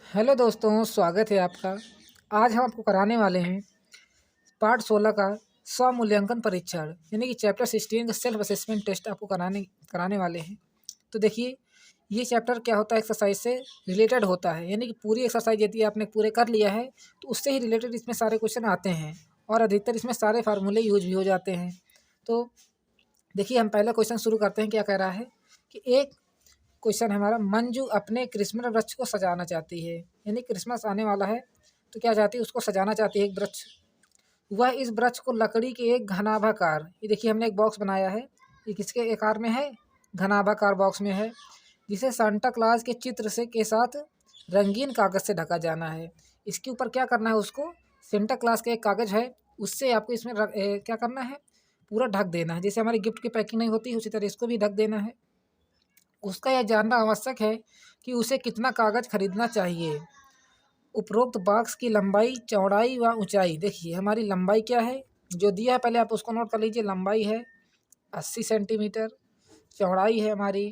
Hello दोस्तों, स्वागत है आपका। आज हम आपको कराने वाले हैं पार्ट 16 का स्वमूल्यांकन परीक्षण यानी कि चैप्टर 16 का सेल्फ असेसमेंट टेस्ट आपको कराने वाले हैं। तो देखिए, ये चैप्टर क्या होता है, एक्सरसाइज से रिलेटेड होता है। यानी कि पूरी एक्सरसाइज यदि आपने पूरे कर लिया है तो उससे ही रिलेटेड इसमें सारे क्वेश्चन आते हैं और अधिकतर इसमें सारे फार्मूले यूज भी हो जाते हैं। तो देखिए, हम पहला क्वेश्चन शुरू करते हैं। क्या कह रहा है कि एक क्वेश्चन हमारा, मंजू अपने क्रिसमस वृक्ष को सजाना चाहती है। यानी क्रिसमस आने वाला है तो क्या चाहती है, उसको सजाना चाहती है एक वृक्ष। वह इस वृक्ष को लकड़ी के एक घनाभाकार, ये देखिए हमने एक बॉक्स बनाया है, ये किसके आकार में है, घनाभाकार बॉक्स में है, जिसे सांता क्लॉज के चित्र से के साथ रंगीन कागज से ढका जाना है। इसके ऊपर क्या करना है, उसको सेंटा क्लॉज का एक कागज है उससे आपको इसमें क्या करना है, पूरा ढक देना है। जैसे हमारी गिफ्ट की पैकिंग नहीं होती उसी तरह इसको भी ढक देना है। उसका यह जानना आवश्यक है कि उसे कितना कागज खरीदना चाहिए। उपरोक्त बॉक्स की लंबाई, चौड़ाई व ऊंचाई, देखिए हमारी लंबाई क्या है जो दिया है, पहले आप उसको नोट कर लीजिए। लंबाई है 80 सेंटीमीटर, चौड़ाई है हमारी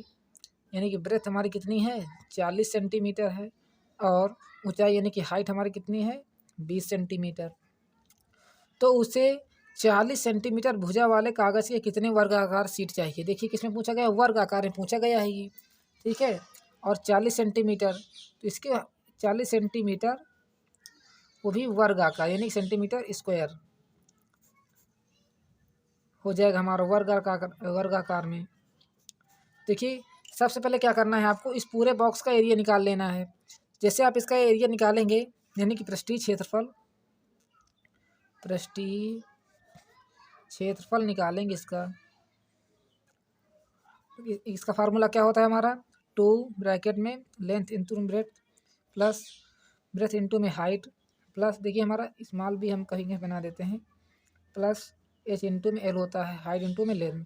यानी कि ब्रेथ हमारी कितनी है 40 सेंटीमीटर है, और ऊंचाई यानी कि हाइट हमारी कितनी है 20 सेंटीमीटर। तो उसे 40 सेंटीमीटर भुजा वाले कागज़ के कितने वर्गाकार शीट चाहिए। देखिए किसमें पूछा गया, वर्ग आकार में पूछा गया है ये, ठीक है। और 40 सेंटीमीटर, तो इसके 40 सेंटीमीटर वो भी वर्ग आकार यानी सेंटीमीटर स्क्वायर हो जाएगा हमारा वर्ग आकार में। देखिए, सबसे पहले क्या करना है, आपको इस पूरे बॉक्स का एरिया निकाल लेना है। जैसे आप इसका एरिया निकालेंगे यानी कि पृष्ठीय क्षेत्रफल निकालेंगे इसका फार्मूला क्या होता है हमारा, 2 ब्रैकेट में length into breadth plus breadth into में हाइट प्लस, देखिए हमारा स्मॉल भी हम कहीं बना देते हैं, प्लस एच इंटू में एल होता है, हाइट इंटू में लेंथ।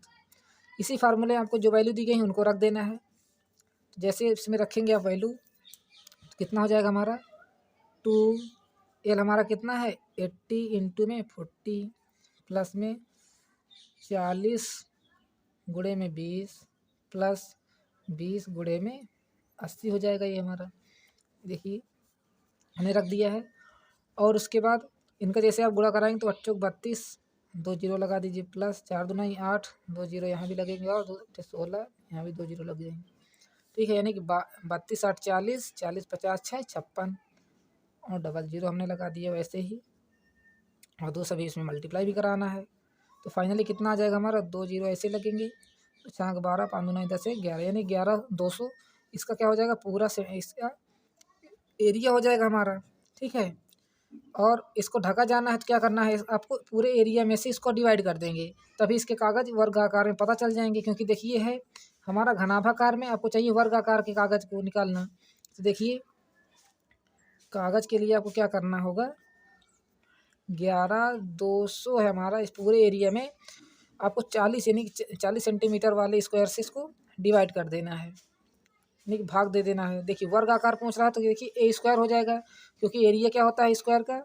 इसी फार्मूले आपको जो वैल्यू दी गई है उनको रख देना है। तो जैसे इसमें रखेंगे आप वैल्यू तो कितना हो जाएगा हमारा 2, एल हमारा कितना है 80 इंटू में 40 प्लस में 40 गुणे में 20 प्लस 20 गुणे में 80 हो जाएगा ये हमारा। देखिए हमने रख दिया है। और उसके बाद इनका जैसे आप गुणा कराएंगे तो 8 32, 2 जीरो लगा दीजिए, प्लस 4 दूना 8, 2 जीरो यहाँ भी लगेंगे और 2 16, यहाँ भी 2 जीरो लग जाएंगे, ठीक है। यानी कि 32 8 40, 40 50 6 56 और डबल जीरो हमने लगा दिया वैसे ही, और दो सभी इसमें मल्टीप्लाई भी कराना है। तो फाइनली कितना आ जाएगा हमारा, 2 जीरो ऐसे लगेंगे, 4 12 5 दूना 10 11 यानी 11 200। इसका क्या हो जाएगा, पूरा से इसका एरिया हो जाएगा हमारा, ठीक है। और इसको ढका जाना है तो क्या करना है, आपको पूरे एरिया में से इसको डिवाइड कर देंगे, तभी इसके कागज वर्ग आकार में पता चल जाएंगे। क्योंकि देखिए है हमारा घनाभाकार में, आपको चाहिए वर्ग आकार के कागज को निकालना। तो देखिए कागज के लिए आपको क्या करना होगा, 11 200 है हमारा, इस पूरे एरिया में आपको 40 यानी कि 40 सेंटीमीटर वाले स्क्वायर से इसको डिवाइड कर देना है, यानी कि भाग दे देना है। देखिए वर्ग आकार पहुँच रहा है तो देखिए ए स्क्वायर हो जाएगा, क्योंकि एरिया क्या होता है स्क्वायर का,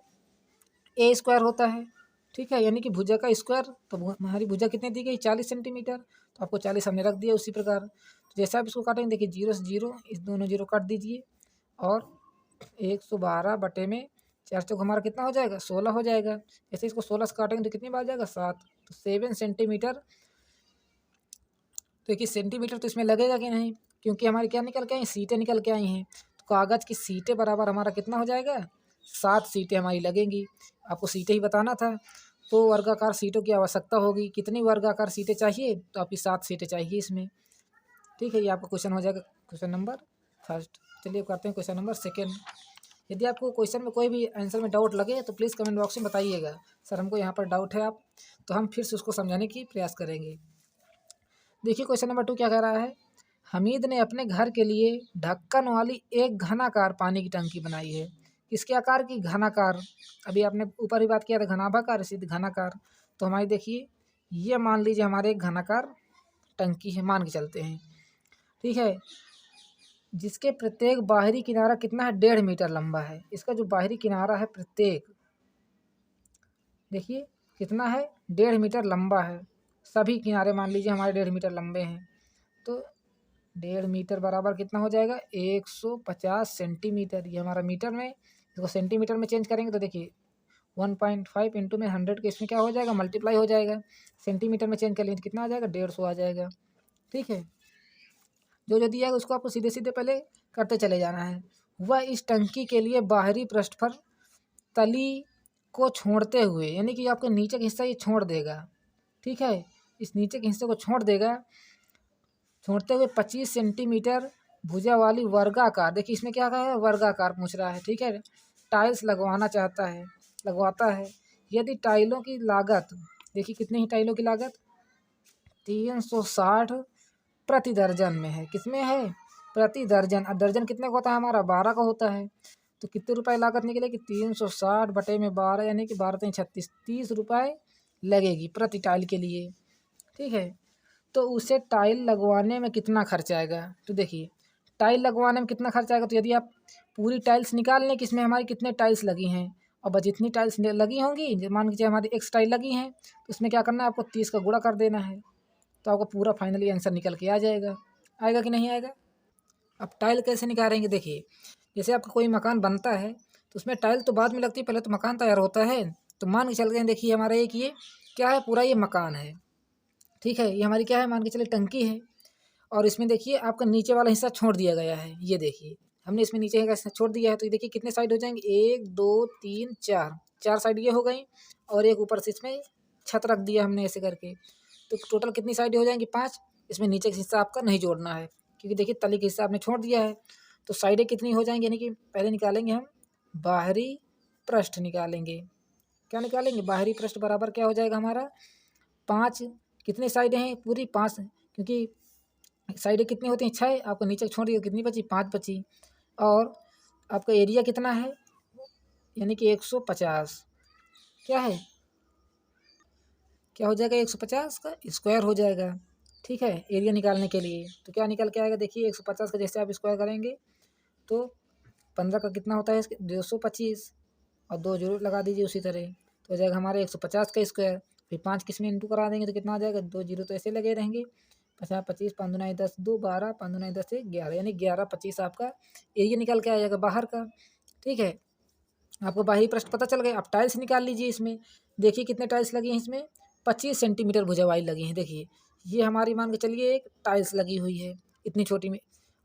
ए स्क्वायर होता है, ठीक है। यानी कि भुजा का स्क्वायर, तो हमारी भुजा कितनी दी गई 40 सेंटीमीटर, तो आपको 40 हमने रख दिया उसी प्रकार। तो जैसा आप इसको काटेंगे, देखिए जीरो से जीरो, इस दोनों जीरो काट दीजिए, और 112 बटे में 4 चौक हमारा कितना हो जाएगा 16 हो जाएगा। जैसे इसको 16 से काटेंगे तो कितनी बार जाएगा 7, तो 7 सेंटीमीटर। तो देखिए सेंटीमीटर तो इसमें लगेगा कि नहीं, क्योंकि हमारी क्या निकल के आई, सीटें निकल के आई हैं। तो कागज़ की सीटें बराबर हमारा कितना हो जाएगा, 7 सीटें हमारी लगेंगी। आपको सीटें ही बताना था, तो वर्गाकार सीटों की आवश्यकता होगी। कितनी वर्गाकार सीटें चाहिए, तो आपकी 7 सीटें चाहिए इसमें, ठीक है। ये आपका क्वेश्चन हो जाएगा क्वेश्चन नंबर फर्स्ट। चलिए करते हैं क्वेश्चन नंबर सेकेंड। यदि आपको क्वेश्चन में कोई भी आंसर में डाउट लगे तो प्लीज़ कमेंट बॉक्स में बताइएगा, सर हमको यहाँ पर डाउट है आप, तो हम फिर से उसको समझाने की प्रयास करेंगे। देखिए क्वेश्चन नंबर 2 क्या कह रहा है, हमीद ने अपने घर के लिए ढक्कन वाली एक घनाकार पानी की टंकी बनाई है। किसके आकार की, घनाकार। अभी आपने ऊपर ही बात किया था घनाभाकार सिद्ध घनाकार। तो हमारी देखिए ये मान लीजिए हमारे एक घनाकार टंकी है, मान के चलते हैं, ठीक है। जिसके प्रत्येक बाहरी किनारा कितना है 1.5 मीटर लंबा है। इसका जो बाहरी किनारा है प्रत्येक, देखिए कितना है 1.5 मीटर लंबा है। सभी किनारे मान लीजिए हमारे 1.5 मीटर लंबे हैं। तो 1.5 मीटर बराबर कितना हो जाएगा 150 सेंटीमीटर। ये हमारा मीटर में, इसको सेंटीमीटर में चेंज करेंगे तो देखिए 1.5 इंटू में 100 के इसमें क्या हो जाएगा मल्टीप्लाई हो जाएगा। सेंटीमीटर में चेंज कर लेंगे तो कितना आ जाएगा 150 आ जाएगा। ठीक है, जो जो दिया है उसको आपको सीधे सीधे पहले करते चले जाना है। वह इस टंकी के लिए बाहरी पृष्ठ पर तली को छोड़ते हुए, यानी कि आपके नीचे का हिस्सा ये छोड़ देगा। ठीक है, इस नीचे के हिस्से को छोड़ देगा, छोड़ते हुए 25 सेंटीमीटर भुजा वाली वर्गाकार, देखिए इसमें क्या कहा है वर्गाकार पूछ रहा है। ठीक है, टाइल्स लगवाना चाहता है, लगवाता है। यदि टाइलों की लागत, देखिए कितने ही टाइलों की लागत 360 प्रति दर्जन में है। किसमें है प्रति दर्जन। अब दर्जन कितने का होता है हमारा 12 का होता है। तो कितने रुपए लागत निकलेगी 360 बटे में 12, यानी कि 12 36, 30 रुपये लगेगी प्रति टाइल के लिए। ठीक है, तो उसे टाइल लगवाने में कितना खर्च आएगा। तो देखिए टाइल लगवाने में कितना खर्च आएगा, तो यदि आप पूरी टाइल्स निकाल लें कि इसमें हमारी कितने टाइल्स लगी हैं, और बस जितनी टाइल्स लगी होंगी, मान लीजिए हमारी एक्स टाइल लगी हैं, तो उसमें क्या करना है आपको 30 का गुणा कर देना है, तो आपको पूरा फाइनली आंसर निकल के आ जाएगा। आएगा कि नहीं आएगा। अब टाइल कैसे निकालेंगे, देखिए जैसे आपका कोई मकान बनता है तो उसमें टाइल तो बाद में लगती है, पहले तो मकान तैयार होता है। तो मान के चल गए, देखिए हमारा एक ये क्या है, पूरा ये मकान है। ठीक है, ये हमारी क्या है, मान के चलिए टंकी है, और इसमें देखिए आपका नीचे वाला हिस्सा छोड़ दिया गया है। ये देखिए हमने इसमें नीचे का हिस्सा छोड़ दिया है, तो ये देखिए कितने साइड हो जाएंगे 1 2 3 4, 4 साइड ये हो गई, और एक ऊपर से इसमें छत रख दिया हमने ऐसे करके, तो टोटल कितनी साइड हो जाएंगी 5। इसमें नीचे का हिस्सा आपका नहीं जोड़ना है, क्योंकि देखिए तली का हिस्सा आपने छोड़ दिया है। तो साइडें कितनी हो जाएंगी, यानी कि पहले निकालेंगे हम बाहरी पृष्ठ निकालेंगे। क्या निकालेंगे बाहरी पृष्ठ बराबर क्या हो जाएगा हमारा 5। कितनी साइडें हैं पूरी 5, क्योंकि साइडें कितनी होती हैं 6, आपको नीचे छोड़ दिया कितनी बची 5 बची। और आपका एरिया कितना है, यानी कि 150 क्या है, क्या हो जाएगा 150 का स्क्वायर हो जाएगा। ठीक है, एरिया निकालने के लिए तो क्या निकल के आएगा, देखिए 150 का जैसे आप स्क्वायर करेंगे तो 15 का कितना होता है 225, और 2 जीरो लगा दीजिए उसी तरह, तो हो जाएगा हमारे 150 का स्क्वायर। फिर 5 किस में इंटू करा देंगे तो कितना आ जाएगा 2 जीरो तो ऐसे लगे रहेंगे। 50 25 5 दूना 10 2 12 5 दूना 10 से 11, यानी 11 25 आपका एरिया निकल के आ जाएगा बाहर का। ठीक है, आपको बाहरी पृष्ठ पता चल गया। आप टाइल्स निकाल लीजिए। इसमें देखिए कितने टाइल्स लगी हैं, इसमें 25 सेंटीमीटर भुजावाई लगी हैं। देखिए ये हमारी मान के चलिए एक टाइल्स लगी हुई है इतनी छोटी में,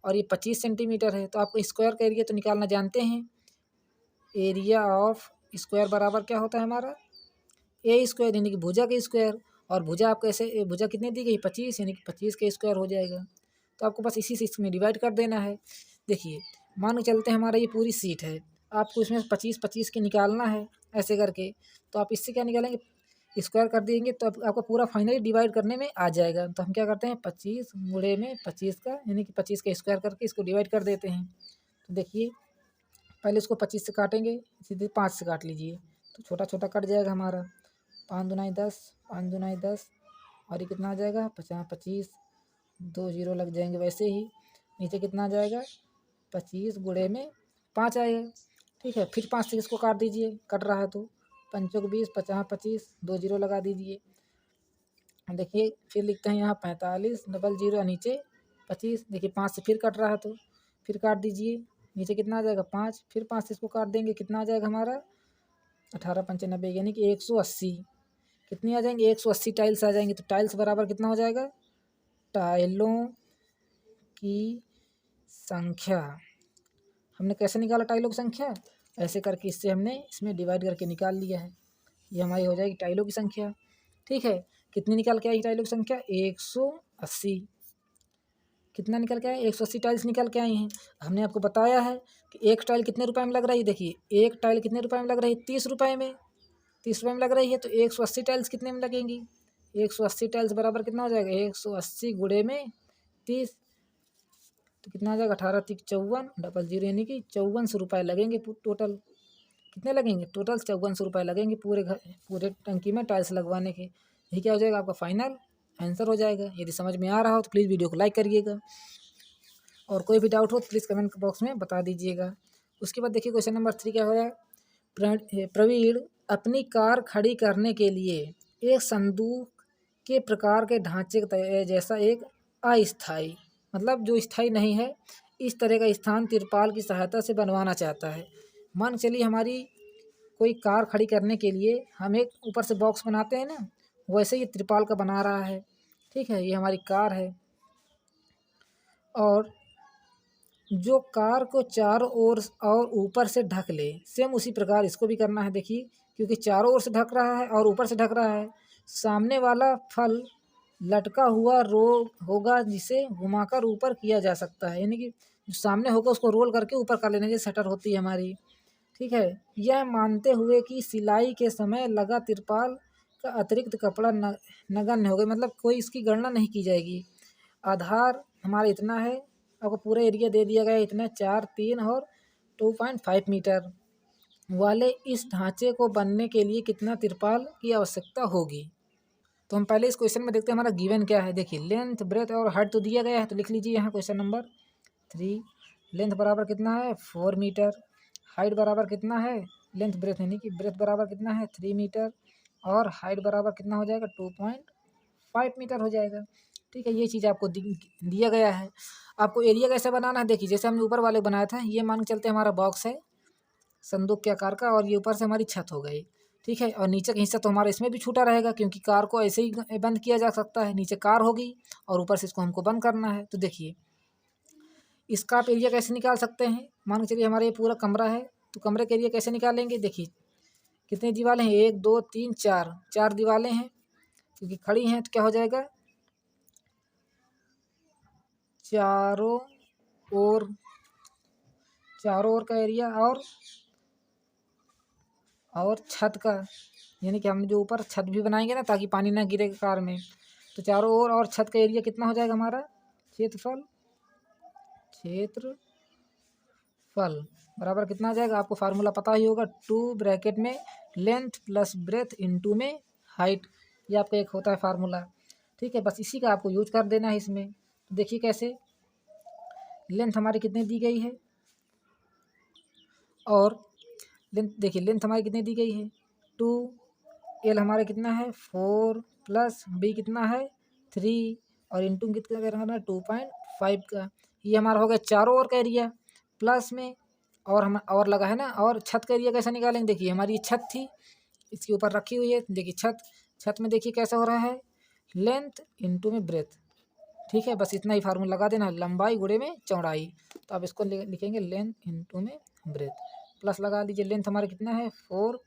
और ये 25 सेंटीमीटर है। तो आपको स्क्वायर का एरिया तो निकालना जानते हैं, एरिया ऑफ स्क्वायर बराबर क्या होता है हमारा ए स्क्वायर, यानी कि भुजा के स्क्वायर। और भुजा आपको ऐसे भुजा कितनी दी गई 25, यानी कि 25 के स्क्वायर हो जाएगा। तो आपको बस इसी से इसमें डिवाइड कर देना है। देखिए मान के चलते हैं हमारा ये पूरी सीट है, आपको इसमें 25 25 के निकालना है ऐसे करके। तो आप इससे क्या निकालेंगे स्क्वायर कर देंगे, तो आपका पूरा फाइनली डिवाइड करने में आ जाएगा। तो हम क्या करते हैं 25 गुणे में 25 का, यानी कि 25 का स्क्वायर करके इसको डिवाइड कर देते हैं। तो देखिए पहले इसको 25 से काटेंगे, सीधे 5 से काट लीजिए तो छोटा छोटा कट जाएगा हमारा। 5 दूनाई 10, 5 दूनाई 10, और ये कितना आ जाएगा 50 25, 2 जीरो लग जाएंगे वैसे ही। नीचे कितना आ जाएगा 25 गुणे में 5 आएगा। ठीक है, फिर 5 से इसको काट दीजिए, कट रहा है तो 5 20 50 25, 2 जीरो लगा दीजिए। देखिए फिर लिखते हैं यहाँ 45 डबल जीरो नीचे 25। देखिए 5 से फिर कट रहा है तो फिर काट दीजिए, नीचे कितना आ जाएगा 5, फिर 5 से इसको काट देंगे कितना आ जाएगा हमारा 18 95, यानी कि 180। कितनी आ जाएंगी 180 टाइल्स आ जाएंगी। तो टाइल्स बराबर कितना हो जाएगा टाइलों की संख्या। हमने कैसे निकाला टाइलों की संख्या, ऐसे करके इससे हमने इसमें डिवाइड करके निकाल लिया है। ये हमारी हो जाएगी टाइलों की संख्या। ठीक है, कितनी निकल के आई टाइलों की संख्या 180। कितना निकल के आया 180 टाइल्स निकल के आई हैं। हमने आपको बताया है कि एक टाइल कितने रुपए में लग रही है। देखिए एक टाइल कितने रुपए में लग रही है 30 रुपए में, 30 रुपए में लग रही है। तो 180 टाइल्स कितने में लगेंगी 180 टाइल्स बराबर कितना हो जाएगा 180 गुणे में 30, तो कितना आ जाएगा 18 3 54 डबल जीरो, यानी कि 5400 रुपये लगेंगे टोटल। कितने लगेंगे टोटल 5400 रुपये लगेंगे पूरे घर पूरे टंकी में टाइल्स लगवाने के। यही क्या हो जाएगा आपका फाइनल आंसर हो जाएगा। यदि समझ में आ रहा हो तो प्लीज़ वीडियो को लाइक करिएगा, और कोई भी डाउट हो तो प्लीज़ कमेंट बॉक्स में बता दीजिएगा। उसके बाद देखिए क्वेश्चन नंबर 3 क्या हो है। प्रवीण अपनी कार खड़ी करने के लिए एक संदूक के प्रकार के ढांचे जैसा एक अस्थायी मतलब जो स्थायी नहीं है, इस तरह का स्थान तिरपाल की सहायता से बनवाना चाहता है। मान चलिए हमारी कोई कार खड़ी करने के लिए हम एक ऊपर से बॉक्स बनाते हैं ना, वैसे ये तिरपाल का बना रहा है। ठीक है, ये हमारी कार है और जो कार को चारों ओर और ऊपर से ढक ले, सेम उसी प्रकार इसको भी करना है। देखिए, क्योंकि चारों ओर से ढक रहा है और ऊपर से ढक रहा है, सामने वाला फल लटका हुआ रोल होगा जिसे घुमाकर ऊपर किया जा सकता है, यानी कि जो सामने होगा उसको रोल करके ऊपर कर लेना, जैसे शटर होती है हमारी। ठीक है, यह मानते हुए कि सिलाई के समय लगा तिरपाल का अतिरिक्त कपड़ा नगण्य हो गया, मतलब कोई इसकी गणना नहीं की जाएगी। आधार हमारा इतना है, आपको पूरा एरिया दे दिया गया है इतना, 4, 3 और 2.5 मीटर वाले इस ढांचे को बनने के लिए कितना तिरपाल की आवश्यकता होगी। तो हम पहले इस क्वेश्चन में देखते हैं हमारा गिवन क्या है। देखिए, लेंथ ब्रेथ और हाइट तो दिया गया है, तो लिख लीजिए यहाँ क्वेश्चन नंबर 3। लेंथ बराबर कितना है 4 मीटर, हाइट बराबर कितना है, लेंथ ब्रेथ यानी कि ब्रेथ बराबर कितना है 3 मीटर और हाइट बराबर कितना हो जाएगा 2.5 मीटर हो जाएगा। ठीक है, ये चीज़ आपको दिया गया है। आपको एरिया कैसे बनाना है, देखिए जैसे हमने ऊपर वाले बनाया था, ये मान के चलते हमारा बॉक्स है संदूक के आकार का और ये ऊपर से हमारी छत हो गई। ठीक है, और नीचे का हिस्सा तो हमारा इसमें भी छूटा रहेगा, क्योंकि कार को ऐसे ही बंद किया जा सकता है। नीचे कार होगी और ऊपर से इसको हमको बंद करना है। तो देखिए, इसका आप एरिया कैसे निकाल सकते हैं। मान के चलिए हमारा ये पूरा कमरा है, तो कमरे के एरिया कैसे निकालेंगे। देखिए, कितनी दीवारें हैं, 1 2 3 4, 4 दीवारें हैं, क्योंकि खड़ी हैं, तो क्या हो जाएगा, चारों ओर का एरिया और छत का, यानी कि हम जो ऊपर छत भी बनाएंगे ना, ताकि पानी ना गिरे कार में, तो चारों ओर और छत का एरिया कितना हो जाएगा हमारा, क्षेत्रफल बराबर कितना आ जाएगा, आपको फार्मूला पता ही होगा, 2 ब्रैकेट में लेंथ प्लस ब्रेथ इंटू में हाइट, ये आपका एक होता है फार्मूला। ठीक है, बस इसी का आपको यूज कर देना है इसमें। तो देखिए कैसे, लेंथ हमारी कितनी दी गई है और लेंथ, देखिए लेंथ हमारी कितनी दी गई है 2, एल हमारा कितना है 4 प्लस बी कितना है 3 और इंटू कितना करना है 2.5 का। ये हमारा हो गया चारों ओर का एरिया प्लस में, और हम और लगा है ना, और छत का एरिया कैसे निकालेंगे। देखिए हमारी ये छत थी, इसके ऊपर रखी हुई है, देखिए छत में देखिए कैसा हो रहा है, लेंथ इंटू में ब्रेथ। ठीक है, बस इतना ही फार्मूला लगा देना, लंबाई गुणे में चौड़ाई। तो आप इसको लिखेंगे लेंथ इंटू में ब्रेथ, प्लस लगा लीजिए, लेंथ हमारा कितना है 4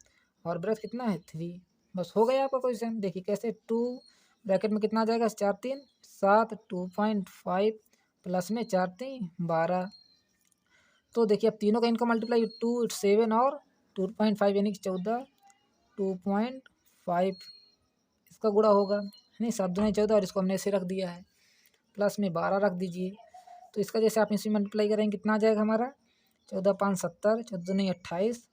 और ब्रेथ कितना है 3। बस हो गया आपका क्वेश्चन। देखिए कैसे, 2 ब्रैकेट में कितना आ जाएगा 4 3 7, 2.5 प्लस में 4 3 12। तो देखिए अब तीनों का इनका मल्टीप्लाई 2 7 और 2.5 यानी कि 14, 2.5 इसका गुणा होगा, नहीं 7 दूनी 14 और इसको हमने ऐसे रख दिया है, प्लस में 12 रख दीजिए। तो इसका जैसे आप इसी मल्टीप्लाई करेंगे कितना आ जाएगा हमारा, 14 5 70, 14 नहीं 28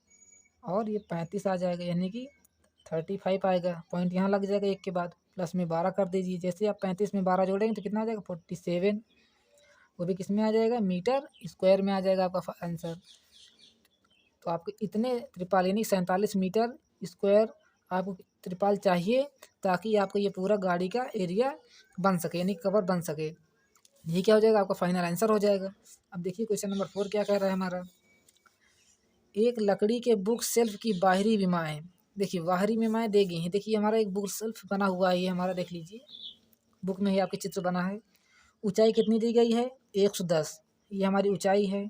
और ये 35 आ जाएगा, यानी कि 35 आएगा। पॉइंट यहाँ लग जाएगा एक के बाद, प्लस में 12 कर दीजिए। जैसे आप 35 में 12 जोड़ेंगे तो कितना आ जाएगा 47, वो भी किस में आ जाएगा मीटर स्क्वायर में आ जाएगा आपका आंसर। तो आपको इतने त्रिपाल यानी 47 मीटर स्क्वायर आपको त्रिपाल चाहिए, ताकि आपको ये पूरा गाड़ी का एरिया बन सके, यानी कवर बन सके। ये क्या हो जाएगा, आपका फाइनल आंसर हो जाएगा। अब देखिए क्वेश्चन नंबर 4 क्या कह रहा है हमारा, एक लकड़ी के बुक सेल्फ की बाहरी विमाएँ, देखिए बाहरी विमाएँ दी गई हैं। देखिए हमारा एक बुक सेल्फ बना हुआ है, ये हमारा देख लीजिए, बुक में ही आपके चित्र बना है। ऊंचाई कितनी दी गई है 110, ये हमारी ऊंचाई है।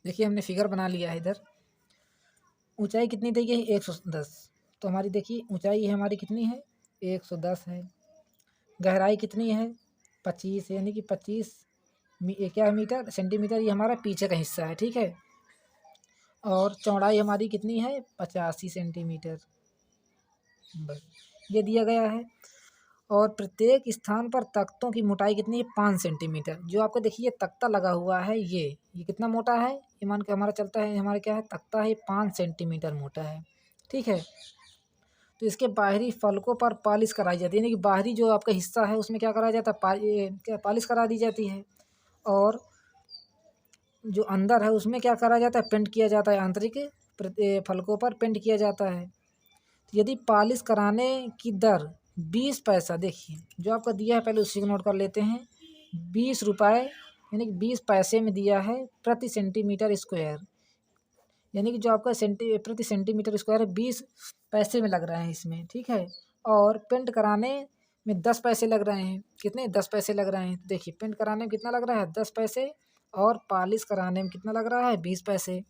देखिए हमने फिगर बना लिया है इधर, ऊंचाई कितनी दी गई है 110, तो हमारी देखिए ऊंचाई है हमारी कितनी है 110 है। गहराई कितनी है 25, यानी कि 25 क्या है मीटर सेंटीमीटर, ये हमारा पीछे का हिस्सा है। ठीक है, और चौड़ाई हमारी कितनी है 85 सेंटीमीटर, बस ये दिया गया है। और प्रत्येक स्थान पर तख्तों की मोटाई कितनी है 5 सेंटीमीटर। जो आपको देखिए तख्ता लगा हुआ है, ये कितना मोटा है, ये मान के हमारा चलता है, हमारा क्या है तख्ता है 5 सेंटीमीटर मोटा है। ठीक है, तो इसके बाहरी फलकों पर पॉलिश कराई जाती है, यानी कि बाहरी जो आपका हिस्सा है उसमें क्या कराया जाता है, क्या पॉलिश करा दी जाती है। और जो अंदर है उसमें क्या करा जाता है, पेंट किया जाता है, आंतरिक फलकों पर पेंट किया जाता है। यदि पॉलिश कराने की दर 20 पैसा, देखिए जो आपका दिया है पहले उसी को नोट कर लेते हैं। 20 रुपये यानी कि 20 पैसे में दिया है प्रति सेंटीमीटर स्क्वायर, यानी कि जो आपका प्रति सेंटीमीटर स्क्वायर है 20 पैसे में लग रहा है इसमें, ठीक है। और पेंट कराने में 10 पैसे लग रहे हैं। कितने? 10 पैसे लग रहे हैं। देखिए पेंट कराने में कितना लग रहा है? 10 पैसे। और पॉलिश कराने में कितना लग रहा है? 20 पैसे,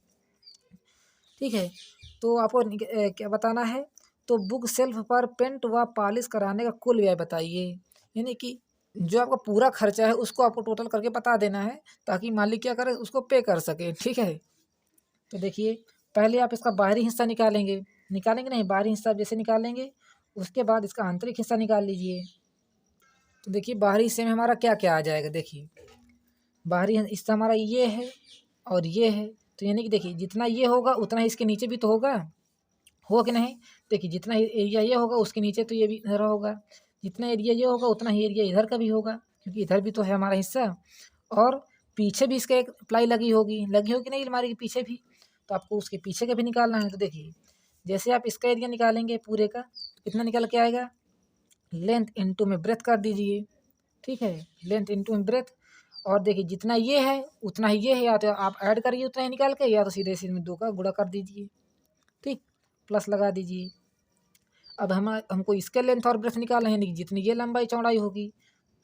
ठीक है। तो आपको क्या बताना है? तो बुक सेल्फ पर पेंट व पॉलिश कराने का कुल व्यय बताइए, यानी कि जो आपका पूरा खर्चा है उसको आपको टोटल करके बता देना है, ताकि मालिक क्या करे, उसको पे कर सके, ठीक है। तो देखिए पहले आप इसका बाहरी हिस्सा निकालेंगे, नहीं, बाहरी हिस्सा जैसे निकालेंगे उसके बाद इसका आंतरिक हिस्सा निकाल लीजिए। तो देखिए बाहरी हिस्से में हमारा क्या क्या आ जाएगा। देखिए बाहरी हिस्सा हमारा ये है और ये है, तो यानी कि देखिए जितना ये होगा उतना ही इसके नीचे भी तो होगा कि नहीं। देखिए जितना एरिया ये होगा उसके नीचे तो ये भी इधर होगा, जितना एरिया ये होगा उतना ही एरिया इधर का भी होगा, क्योंकि इधर भी तो है हमारा हिस्सा। और पीछे भी इसका एक प्लाई लगी होगी नहीं अलमारी के पीछे भी, तो आपको उसके पीछे का भी निकालना है। तो देखिए जैसे आप इसका एरिया निकालेंगे पूरे का, तो कितना निकल के आएगा? लेंथ इंटू में ब्रेथ कर दीजिए, ठीक है, लेंथ इंटू में ब्रेथ। और देखिए जितना ये है उतना ही ये है, या तो आप ऐड करिए उतना ही निकाल के, या तो सीधे सीधे 2 का गुणा कर दीजिए, ठीक, प्लस लगा दीजिए। अब हमको इसके लेंथ और ब्रेथ निकालना है, यानी कि जितनी ये लंबाई चौड़ाई होगी,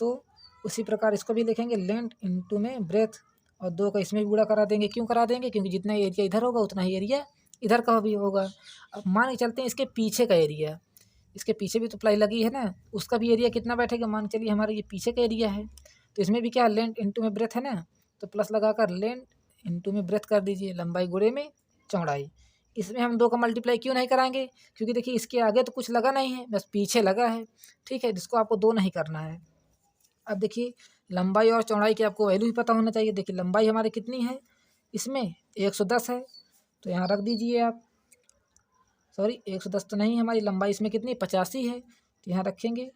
तो उसी प्रकार इसको भी लिखेंगे लेंथ इंटू में ब्रेथ, और 2 का इसमें भी गुणा करा देंगे। क्यों करा देंगे? क्योंकि जितना एरिया इधर होगा उतना ही एरिया इधर का भी होगा। अब मान के चलते हैं इसके पीछे का एरिया, इसके पीछे भी तो प्लाई लगी है ना, उसका भी एरिया कितना बैठेगा? मान चलिए हमारा ये पीछे का एरिया है, तो इसमें भी क्या लेंथ इंटू में ब्रेथ है ना, तो प्लस लगाकर लेंथ इंटू में ब्रेथ कर दीजिए, लंबाई गुणे में चौड़ाई। इसमें हम 2 का मल्टीप्लाई क्यों नहीं कराएंगे? क्योंकि देखिए इसके आगे तो कुछ लगा नहीं है, बस पीछे लगा है, ठीक है, जिसको आपको 2 नहीं करना है। अब देखिए लंबाई और चौड़ाई की आपको वैल्यू ही पता होना चाहिए। देखिए लंबाई हमारी कितनी है, इसमें 110 है, तो यहाँ रख दीजिए आप। सॉरी 110 तो नहीं, हमारी लंबाई इसमें कितनी 85 है, तो यहाँ रखेंगे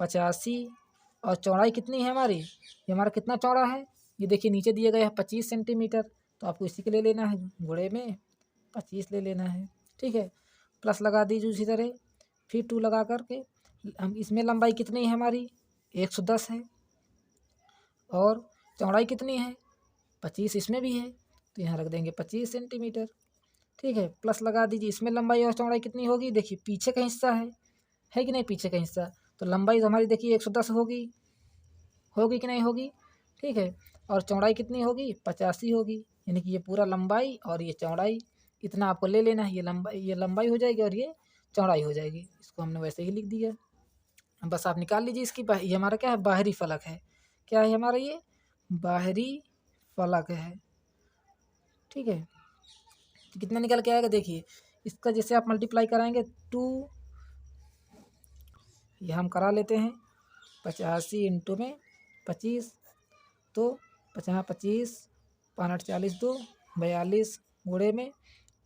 85। और चौड़ाई कितनी है हमारी, ये हमारा कितना चौड़ा है, ये देखिए नीचे दिया गया है 25 सेंटीमीटर, तो आपको इसी के ले लेना है, गुणे में 25 ले लेना है, ठीक है। प्लस लगा दीजिए उसी तरह, फिर 2 लगा करके हम इसमें लंबाई कितनी है हमारी 110 है, और चौड़ाई कितनी है 25 इसमें भी है, तो यहाँ रख देंगे 25 सेंटीमीटर, ठीक है। प्लस लगा दीजिए, इसमें लंबाई और चौड़ाई कितनी होगी, देखिए पीछे का हिस्सा है कि नहीं, पीछे का हिस्सा, तो लंबाई तो हमारी देखिए 110 होगी कि नहीं होगी, ठीक है। और चौड़ाई कितनी होगी 85 होगी, यानी कि ये पूरा लंबाई और ये चौड़ाई इतना आपको ले लेना है। ये लंबाई हो जाएगी और ये चौड़ाई हो जाएगी, इसको हमने वैसे ही लिख दिया। बस आप निकाल लीजिए इसकी ये हमारा क्या है, बाहरी फलक है। क्या है हमारा ये बाहरी फलक है, ठीक है। तो कितना निकल के आएगा, देखिए इसका जैसे आप मल्टीप्लाई कराएंगे 2, ये हम करा लेते हैं 85 इंटू में 25, तो 50 5 8 40 2 42 गुणे में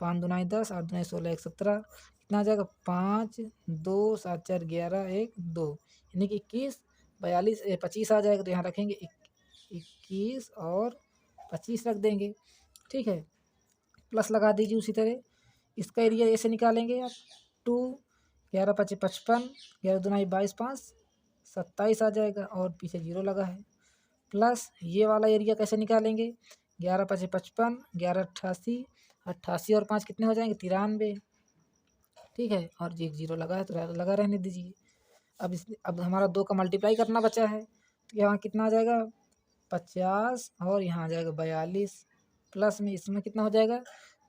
5 दूना 10 8 दूना 16 1 17, कितना आ जाएगा 5 2 7 4 11 1 2, यानी कि 21 42 25 आ जाएगा, तो यहाँ रखेंगे 21 और 25 रख देंगे, ठीक है। प्लस लगा दीजिए उसी तरह, इसका एरिया ऐसे निकालेंगे आप 2 11 5 55 11 दूना 22 5 27 आ जाएगा, और पीछे 0 लगा है। प्लस ये वाला एरिया कैसे निकालेंगे, 11 5 55 11 88 88 और 5 कितने हो जाएंगे 93, ठीक है। और एक 0 लगा है तो लगा रहने दीजिए। अब हमारा 2 का मल्टीप्लाई करना बचा है, तो यहाँ कितना आ जाएगा 50 और यहाँ आ जाएगा 42, प्लस में इसमें कितना हो जाएगा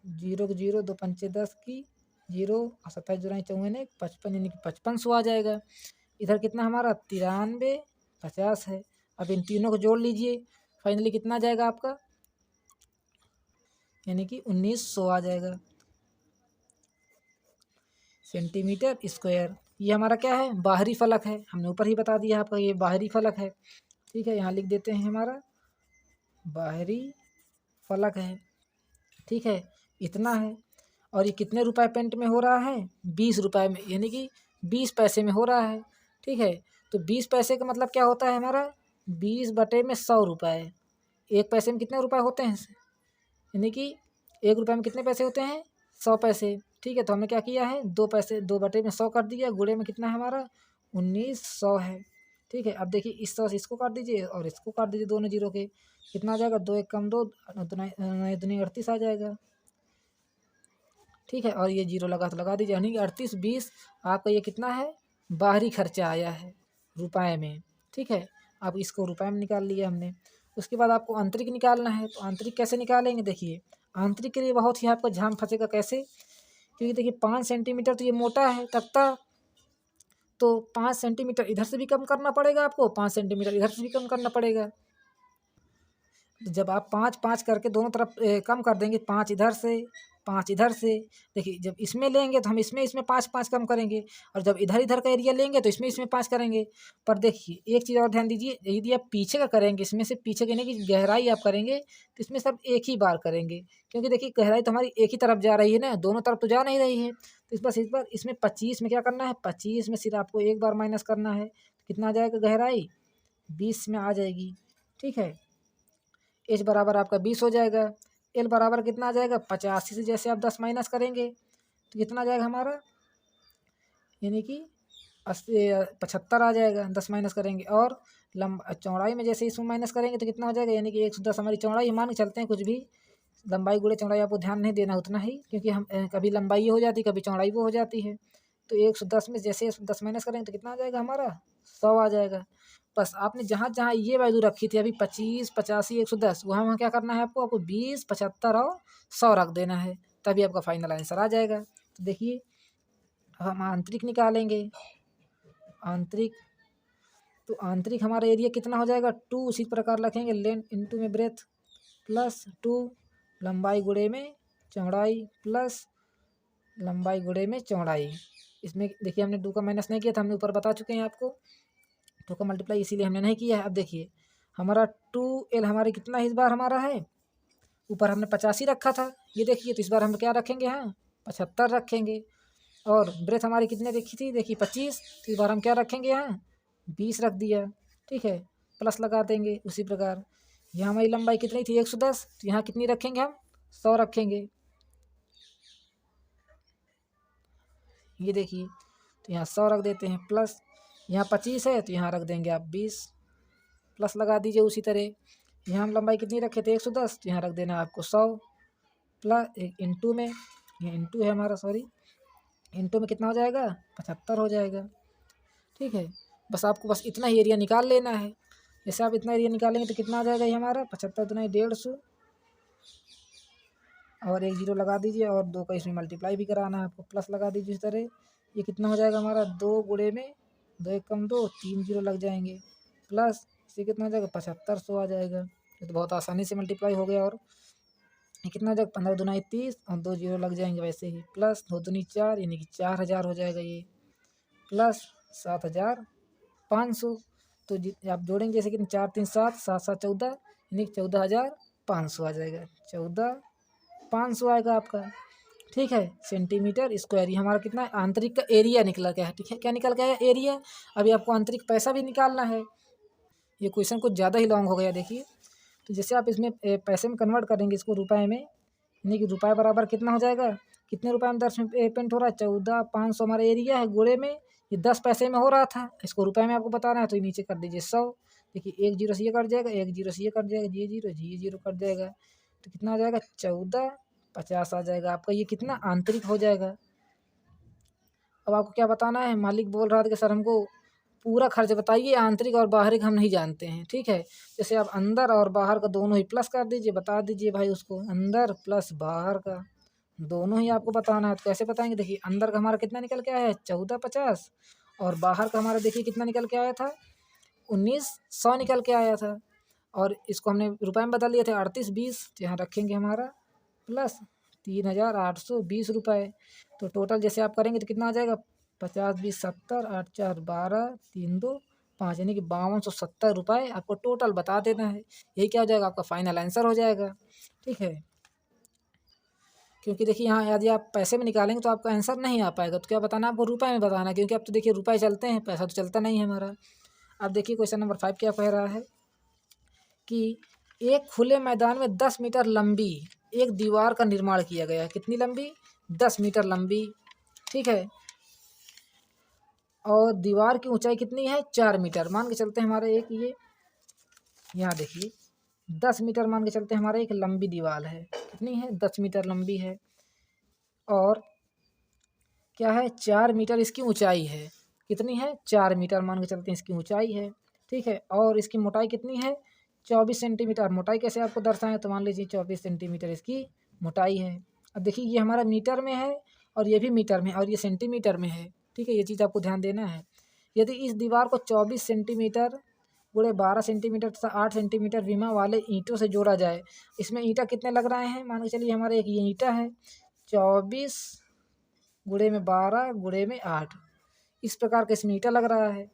0 के 0 2 पंचे 10 की 0 और 27 जुराई 54 55, यानी कि 5500 आ जाएगा। इधर कितना हमारा 93 50 है। अब इन तीनों को जोड़ लीजिए, फाइनली कितना आ जाएगा आपका, यानी कि 1900 आ जाएगा सेंटीमीटर स्क्वायर। ये हमारा क्या है बाहरी फलक है, हमने ऊपर ही बता दिया आपका ये बाहरी फलक है, ठीक है। यहाँ लिख देते हैं हमारा बाहरी फलक है, ठीक है, इतना है। और ये कितने रुपए पेंट में हो रहा है 20 रुपए में, यानी कि 20 पैसे में हो रहा है, ठीक है। तो 20 पैसे का मतलब क्या होता है हमारा 20/100 रुपये। 1 पैसे में कितने रुपए होते हैं, यानी कि 1 रुपये में कितने पैसे होते हैं 100 पैसे, ठीक है, तो हमने क्या किया है, 2 पैसे 2/100 कर दिया, गुणे में कितना है हमारा 1900 है। ठीक है, अब देखिए इस 100 से इसको काट दीजिए और इसको काट दीजिए दोनों जीरो के, कितना आ जाएगा 2 1 कम 2 दूनी 38 आ जाएगा। ठीक है, और ये जीरो लगा तो लगा दीजिए, यानी कि 38 20 आपका ये कितना है, बाहरी खर्चा आया है रुपए में। ठीक है, अब इसको रुपए में निकाल लिया हमने। उसके बाद आपको आंतरिक निकालना है, तो आंतरिक कैसे निकालेंगे, देखिए आंतरिक के लिए बहुत ही आपका झाम फंसेगा, कैसे, क्योंकि देखिए 5 सेंटीमीटर तो ये मोटा है तख्ता, तो 5 सेंटीमीटर इधर से भी कम करना पड़ेगा आपको, 5 सेंटीमीटर इधर से भी कम करना पड़ेगा। तो जब आप 5-5 करके दोनों तरफ कम कर देंगे, 5 इधर से 5 इधर से, देखिए जब इसमें लेंगे तो हम इसमें 5-5 कम करेंगे, और जब इधर इधर का एरिया लेंगे तो इसमें 5 करेंगे। पर देखिए एक चीज़ और ध्यान दीजिए, यदि आप पीछे का करेंगे, इसमें से पीछे कहने की गहराई आप करेंगे तो इसमें सब एक ही बार करेंगे, क्योंकि देखिए गहराई तो हमारी एक ही तरफ जा रही है ना, दोनों तरफ तो जा नहीं रही है। तो इस बार इसमें 25 में क्या करना है, 25 में सिर्फ आपको एक बार माइनस करना है, कितना आ जाएगा गहराई 20 में आ जाएगी। ठीक है, एच बराबर आपका 20 हो जाएगा, एल बराबर कितना आ जाएगा 85 से जैसे आप 10 माइनस करेंगे तो कितना आ जाएगा हमारा, यानी कि 75 आ जाएगा, 10 माइनस करेंगे। और चौड़ाई में जैसे इसमें माइनस करेंगे तो कितना हो जाएगा, यानी कि 110 हमारी चौड़ाई, मान के चलते हैं कुछ भी लंबाई गुणे चौड़ाई आपको ध्यान नहीं देना उतना ही, क्योंकि हम कभी लंबाई ये हो जाती है कभी चौड़ाई वो हो जाती है। तो 110 में जैसे 10 माइनस करेंगे तो कितना आ जाएगा हमारा 100 आ जाएगा। बस आपने जहाँ जहाँ ये वैल्यू रखी थी अभी 25 85 110, वहाँ वहाँ क्या करना है आपको 20 75 और 100 रख देना है, तभी आपका फाइनल आंसर आ जाएगा। तो देखिए अब हम आंतरिक निकालेंगे, आंतरिक, तो आंतरिक हमारा एरिया कितना हो जाएगा 2, उसी प्रकार रखेंगे लेंथ इंटू में ब्रेथ प्लस 2, लंबाई गुणे में चौड़ाई प्लस लंबाई गुणे में चौड़ाई। इसमें देखिए हमने 2 का माइनस नहीं किया था, हमने ऊपर बता चुके हैं आपको, 2 का मल्टीप्लाई इसीलिए हमने नहीं किया है। अब देखिए हमारा 2L हमारे कितना इस बार हमारा है, ऊपर हमने 85 रखा था, ये देखिए तो इस बार हम क्या रखेंगे, हाँ 75 रखेंगे। और ब्रेथ हमारी कितने रखी थी, देखिए 25, तो इस बार हम क्या रखेंगे, यहाँ 20 रख दिया। ठीक है, प्लस लगा देंगे उसी प्रकार। यहाँ हमारी लंबाई कितनी थी 110, तो यहाँ कितनी रखेंगे हम 100 रखेंगे। ये देखिए तो यहाँ 100 रख देते हैं, प्लस यहाँ 25 है तो यहाँ रख देंगे आप 20, प्लस लगा दीजिए उसी तरह। यहाँ हम लंबाई कितनी रखे थे 110, तो यहाँ रख देना आपको 100, प्लस इंटू में, ये इंटू है हमारा, सॉरी इंटू में कितना हो जाएगा 75 हो जाएगा। ठीक है, बस आपको बस इतना ही एरिया निकाल लेना है। जैसे आप इतना एरिया निकालेंगे तो कितना आ जाएगा ये हमारा 75 दुना 150, और एक जीरो लगा दीजिए, और 2 का इसमें मल्टीप्लाई भी कराना है आपको, प्लस लगा दीजिए इस तरह। ये कितना हो जाएगा हमारा 2 गुणे में 2 1 कम 2, 3 जीरो लग जाएंगे, प्लस इसे कितना हो जाएगा 7500 आ जाएगा। ये तो बहुत आसानी से मल्टीप्लाई हो गया। और ये कितना हो जाएगा 15 दुना 30, और 2 जीरो लग जाएंगे वैसे ही, प्लस 2 दूनी 4, यानी कि 4000 हो जाएगा ये, प्लस 7500। तो आप जोड़ेंगे जैसे कि 4 3 7 7 7 14, यानी कि 14500 आ जाएगा, 14500 आएगा आपका। ठीक है, सेंटीमीटर स्क्वायर। ये हमारा कितना है, आंतरिक का एरिया निकला क्या है। ठीक है, क्या निकल के आया एरिया। अभी आपको आंतरिक पैसा भी निकालना है। ये क्वेश्चन कुछ ज़्यादा ही लॉन्ग हो गया देखिए। तो जैसे आप इसमें पैसे में कन्वर्ट करेंगे इसको रुपए में, यानी कि रुपये बराबर कितना हो जाएगा, कितने रुपए में 10 में पेंट हो रहा है 14500 हमारा एरिया है, गुणे में ये 10 पैसे में हो रहा था, इसको रुपए में आपको बताना है तो ये नीचे कर दीजिए 100। देखिए एक जीरो से ये कट जाएगा, एक जीरो से ये कट जाएगा, ये जीरो कट जाएगा, तो कितना आ जाएगा 1450 आ जाएगा आपका। ये कितना आंतरिक हो जाएगा। अब आपको क्या बताना है, मालिक बोल रहा था कि सर हमको पूरा खर्च बताइए, आंतरिक और बाहरी हम नहीं जानते हैं। ठीक है, जैसे आप अंदर और बाहर का दोनों ही प्लस कर दीजिए, बता दीजिए भाई उसको, अंदर प्लस बाहर का दोनों ही आपको बताना है। तो कैसे बताएंगे, देखिए अंदर का हमारा कितना निकल के आया है 1450, और बाहर का हमारा देखिए कितना निकल के आया था 1900 निकल के आया था, और इसको हमने रुपए में बदल लिए थे 3820, तो यहाँ रखेंगे हमारा प्लस 3820 रुपये। तो टोटल जैसे आप करेंगे तो कितना आ जाएगा 50 20 70 8 4 12 3 2 5, यानी कि 5270 रुपये आपको टोटल बता देना है। यही क्या हो जाएगा आपका फाइनल आंसर हो जाएगा। ठीक है, क्योंकि देखिए यहाँ यदि आप पैसे में निकालेंगे तो आपका आंसर नहीं आ पाएगा, तो क्या बताना आपको रुपए में बताना है, क्योंकि अब तो देखिए रुपए चलते हैं, पैसा तो चलता नहीं है हमारा। अब देखिए क्वेश्चन नंबर 5 क्या कह रहा है कि एक खुले मैदान में 10 मीटर लंबी एक दीवार का निर्माण किया गया है। कितनी लंबी, 10 मीटर लंबी, ठीक है। और दीवार की ऊंचाई कितनी है 4 मीटर। मान के चलते हैं हमारे एक ये यहाँ देखिए 10 मीटर मान के चलते हैं हमारे एक लंबी दीवार है, कितनी है 10 मीटर लंबी है। और क्या है 4 मीटर इसकी ऊंचाई है, कितनी है 4 मीटर मान के चलते हैं इसकी ऊंचाई है, ठीक है। और इसकी मोटाई कितनी है 24 सेंटीमीटर। मोटाई कैसे आपको दर्शाएं, तो मान लीजिए 24 सेंटीमीटर इसकी मोटाई है। अब देखिए ये हमारा मीटर में है और ये भी मीटर में और ये सेंटीमीटर में है, ठीक है। ये चीज़ आपको ध्यान देना है। यदि इस दीवार को 24 सेंटीमीटर गुणे 12 सेंटीमीटर तथा 8 सेंटीमीटर विमा वाले ईंटों से जोड़ा जाए, इसमें ईंटा कितने लग रहे हैं, मान के चलिए हमारे एक ये ईंटा है 24 गुणे में 12 गुणे में 8, इस प्रकार का इसमें ईंटा लग रहा है।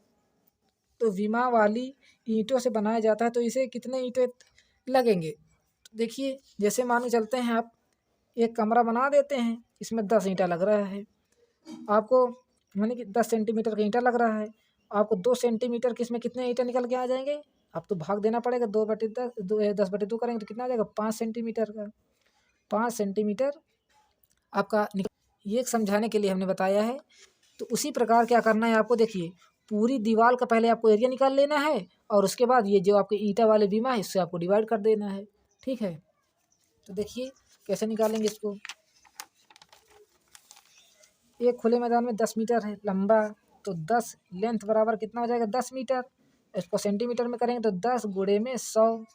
तो विमा वाली ईंटों से बनाया जाता है, तो इसे कितने ईंटें लगेंगे। तो देखिए जैसे मान के चलते हैं आप एक कमरा बना देते हैं, इसमें 10 ईंटा लग रहा है आपको, माने कि 10 सेंटीमीटर का ईंटा लग रहा है आपको, 2 सेंटीमीटर के इसमें कितने ईंटे निकल के आ जाएंगे। आप तो भाग देना पड़ेगा, 2/10 10/2 करेंगे तो कितना आ जाएगा 5 सेंटीमीटर का, 5 सेंटीमीटर आपका ये एक समझाने के लिए हमने बताया है। तो उसी प्रकार क्या करना है आपको, देखिए पूरी दीवार का पहले आपको एरिया निकाल लेना है और उसके बाद ये जो आपके ईंटा वाले बीमा है इससे आपको डिवाइड कर देना है, ठीक है। तो देखिए कैसे निकालेंगे इसको। एक खुले मैदान में 10 मीटर है लंबा, तो 10 लेंथ बराबर कितना हो जाएगा 10 मीटर। इसको सेंटीमीटर में करेंगे तो 10 गुणे में 100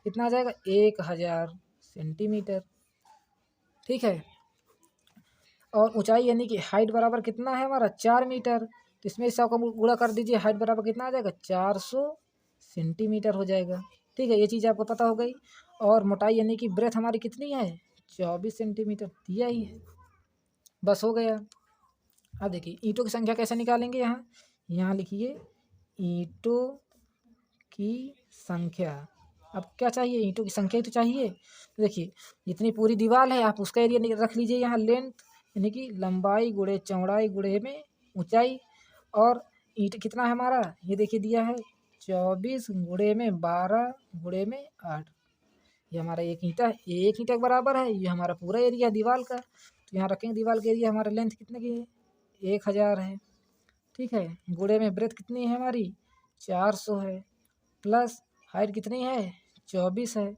कितना आ जाएगा 1000 सेंटीमीटर, ठीक है। और ऊंचाई यानी कि हाइट बराबर कितना है हमारा 4 मीटर, तो इसमें 100 का गुणा कर दीजिए, हाइट बराबर कितना आ जाएगा 400 सेंटीमीटर हो जाएगा, ठीक है। ये चीज़ आपको पता हो गई। और मोटाई यानी कि ब्रेथ हमारी कितनी है 24 सेंटीमीटर दिया ही है, बस हो गया। अब देखिए ईंटों की संख्या कैसे निकालेंगे, यहाँ यहाँ लिखिए ईंटों की संख्या। अब क्या चाहिए, ईंटों की संख्या ही तो चाहिए। तो देखिए जितनी पूरी दीवार है आप उसका एरिया रख लीजिए यहाँ, लेंथ यानी कि लंबाई गुणे चौड़ाई गुणे में ऊंचाई। और ईंट कितना है हमारा, ये देखिए दिया है 24 गुणे में 12 गुणे में 8, ये हमारा एक ईंटा के बराबर है, ये हमारा पूरा एरिया दीवार का। तो यहाँ रखेंगे दीवार के एरिया हमारा लेंथ कितने की है 1000 है, ठीक है। गुणे में ब्रेथ कितनी है हमारी 400 है, प्लस हाइट कितनी है 24 है।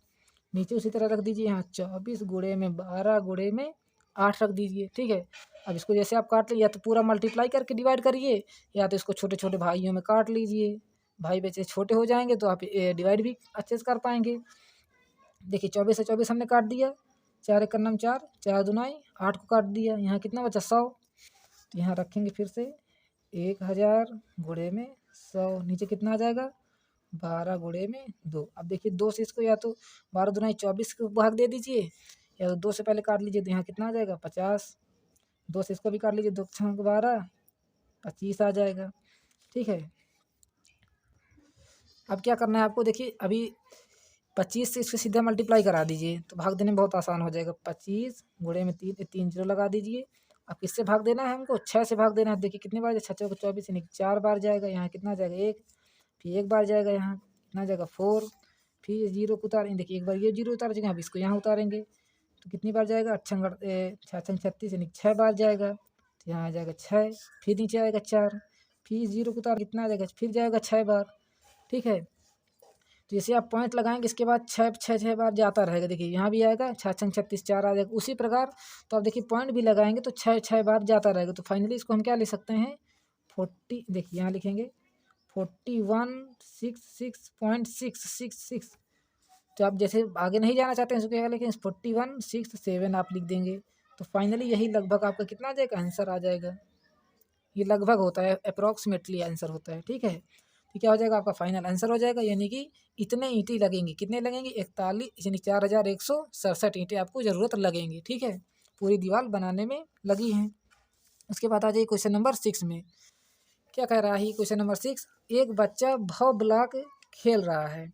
नीचे उसी तरह रख दीजिए यहाँ 24 गुणे में 12 गुणे में 8 रख दीजिए, ठीक है। अब इसको जैसे आप काट लीजिए, या तो पूरा मल्टीप्लाई करके डिवाइड करिए या तो इसको छोटे छोटे भाइयों में काट लीजिए। भाई बच्चे छोटे हो जाएंगे तो आप डिवाइड भी अच्छे से कर पाएंगे। देखिए 24 से 24 हमने काट दिया, 4 एक नम 4, 4 दुनाई 8 को काट दिया, यहाँ कितना बचा 100। तो यहाँ रखेंगे फिर से 1000 गुणे में 100, नीचे कितना आ जाएगा 12 गुणे में 2। अब देखिए 2 से इसको या तो 12 दुनाई 24 को भाग दे दीजिए, या तो 2 से पहले काट लीजिए, तो यहाँ कितना आ जाएगा 50। 2 से इसको भी काट लीजिए, 2 छंग 12 25 आ जाएगा, ठीक है। अब क्या करना है आपको, देखिए अभी 25 से इसको सीधा मल्टीप्लाई करा दीजिए तो भाग देने में बहुत आसान हो जाएगा। 25 गुणे में 3 3 जीरो लगा दीजिए। अब किससे भाग देना है हमको 6 से भाग देना है। देखिए कितनी बार 6 को 24 यानी 4 बार जाएगा, यहाँ कितना जाएगा 1, फिर 1 बार जाएगा, यहाँ कितना जाएगा 4, फिर जीरो को उतारेंगे, देखिए एक बार ये जीरो उतार देंगे, अब इसको यहाँ उतारेंगे तो कितनी बार जाएगा 6 36 यानी 6 बार जाएगा, तो यहाँ आ जाएगा 6, फिर नीचे आएगा 4, फिर जीरो को उतार कितना आ जाएगा फिर जाएगा 6 बार, ठीक है। तो जैसे आप पॉइंट लगाएंगे इसके बाद 6 बार जाता रहेगा, देखिए यहाँ भी आएगा 6 छंग 36 4 आ जाएगा उसी प्रकार। तो आप देखिए पॉइंट भी लगाएंगे तो 6 बार जाता रहेगा। तो फाइनली इसको हम क्या लिख सकते हैं 40, देखिए यहाँ लिखेंगे 4166.666। तो आप जैसे आगे नहीं जाना चाहते हैं इसको क्या लिखें 4167 आप लिख देंगे। तो फाइनली यही लगभग आपका कितना आ जाएगा आंसर आ जाएगा। ये लगभग होता है, अप्रॉक्सीमेटली आंसर होता है, ठीक है। तो क्या हो जाएगा आपका फाइनल आंसर हो जाएगा, यानी कि इतने ईंटें लगेंगी, कितने लगेंगे 41 यानी 4167 ईंटें आपको ज़रूरत लगेंगी, ठीक है। पूरी दीवार बनाने में लगी हैं। उसके बाद आ जाइए क्वेश्चन नंबर 6 में। क्या कह रहा है क्वेश्चन नंबर 6, एक बच्चा भव ब्लॉक खेल रहा है।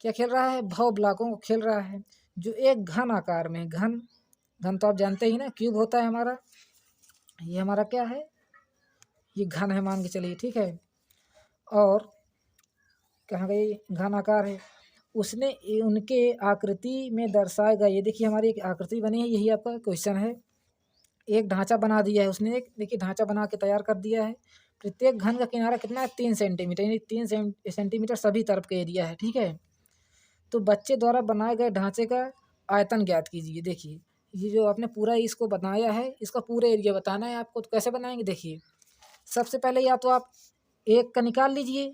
क्या खेल रहा है भव ब्लॉकों को खेल रहा है जो एक घन आकार में, घन घन तो आप जानते ही ना क्यूब होता है हमारा, ये हमारा क्या है ये घन है मान के चलिए, ठीक है। और कहाँ गई घन आकार है, उसने उनके आकृति में दर्शाए गए, ये देखिए हमारी एक आकृति बनी है, यही आपका क्वेश्चन है। एक ढांचा बना दिया है उसने, एक देखिए ढांचा बना के तैयार कर दिया है। प्रत्येक घन का किनारा कितना है 3 सेंटीमीटर, यानी 3 सेंटीमीटर सभी तरफ का एरिया है, ठीक है। तो बच्चे द्वारा बनाए गए ढांचे का आयतन ज्ञात कीजिए। देखिए ये जो आपने पूरा इसको बनाया है, इसका पूरा एरिया बताना है आपको। तो कैसे बनाएंगे, देखिए सबसे पहले या तो आप एक का निकाल लीजिए,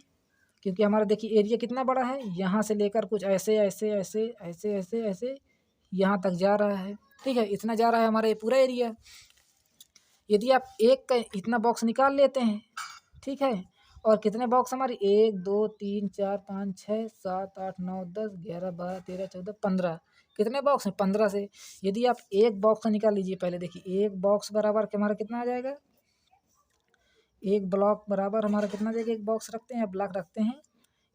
क्योंकि हमारा देखिए एरिया कितना बड़ा है, यहाँ से लेकर कुछ ऐसे ऐसे ऐसे ऐसे ऐसे ऐसे यहाँ तक जा रहा है, ठीक है। इतना जा रहा है हमारा ये पूरा एरिया। यदि आप एक का इतना बॉक्स निकाल लेते हैं, ठीक है, और कितने बॉक्स हमारे 1 2 3 4 5 6 7 8 9 10 11 12 13 14 15, कितने बॉक्स हैं 15 से। यदि आप एक बॉक्स निकाल लीजिए, पहले देखिए एक बॉक्स बराबर हमारा कितना आ जाएगा, एक ब्लॉक बराबर हमारा कितना आ जाएगा, एक बॉक्स रखते हैं या ब्लॉक रखते हैं,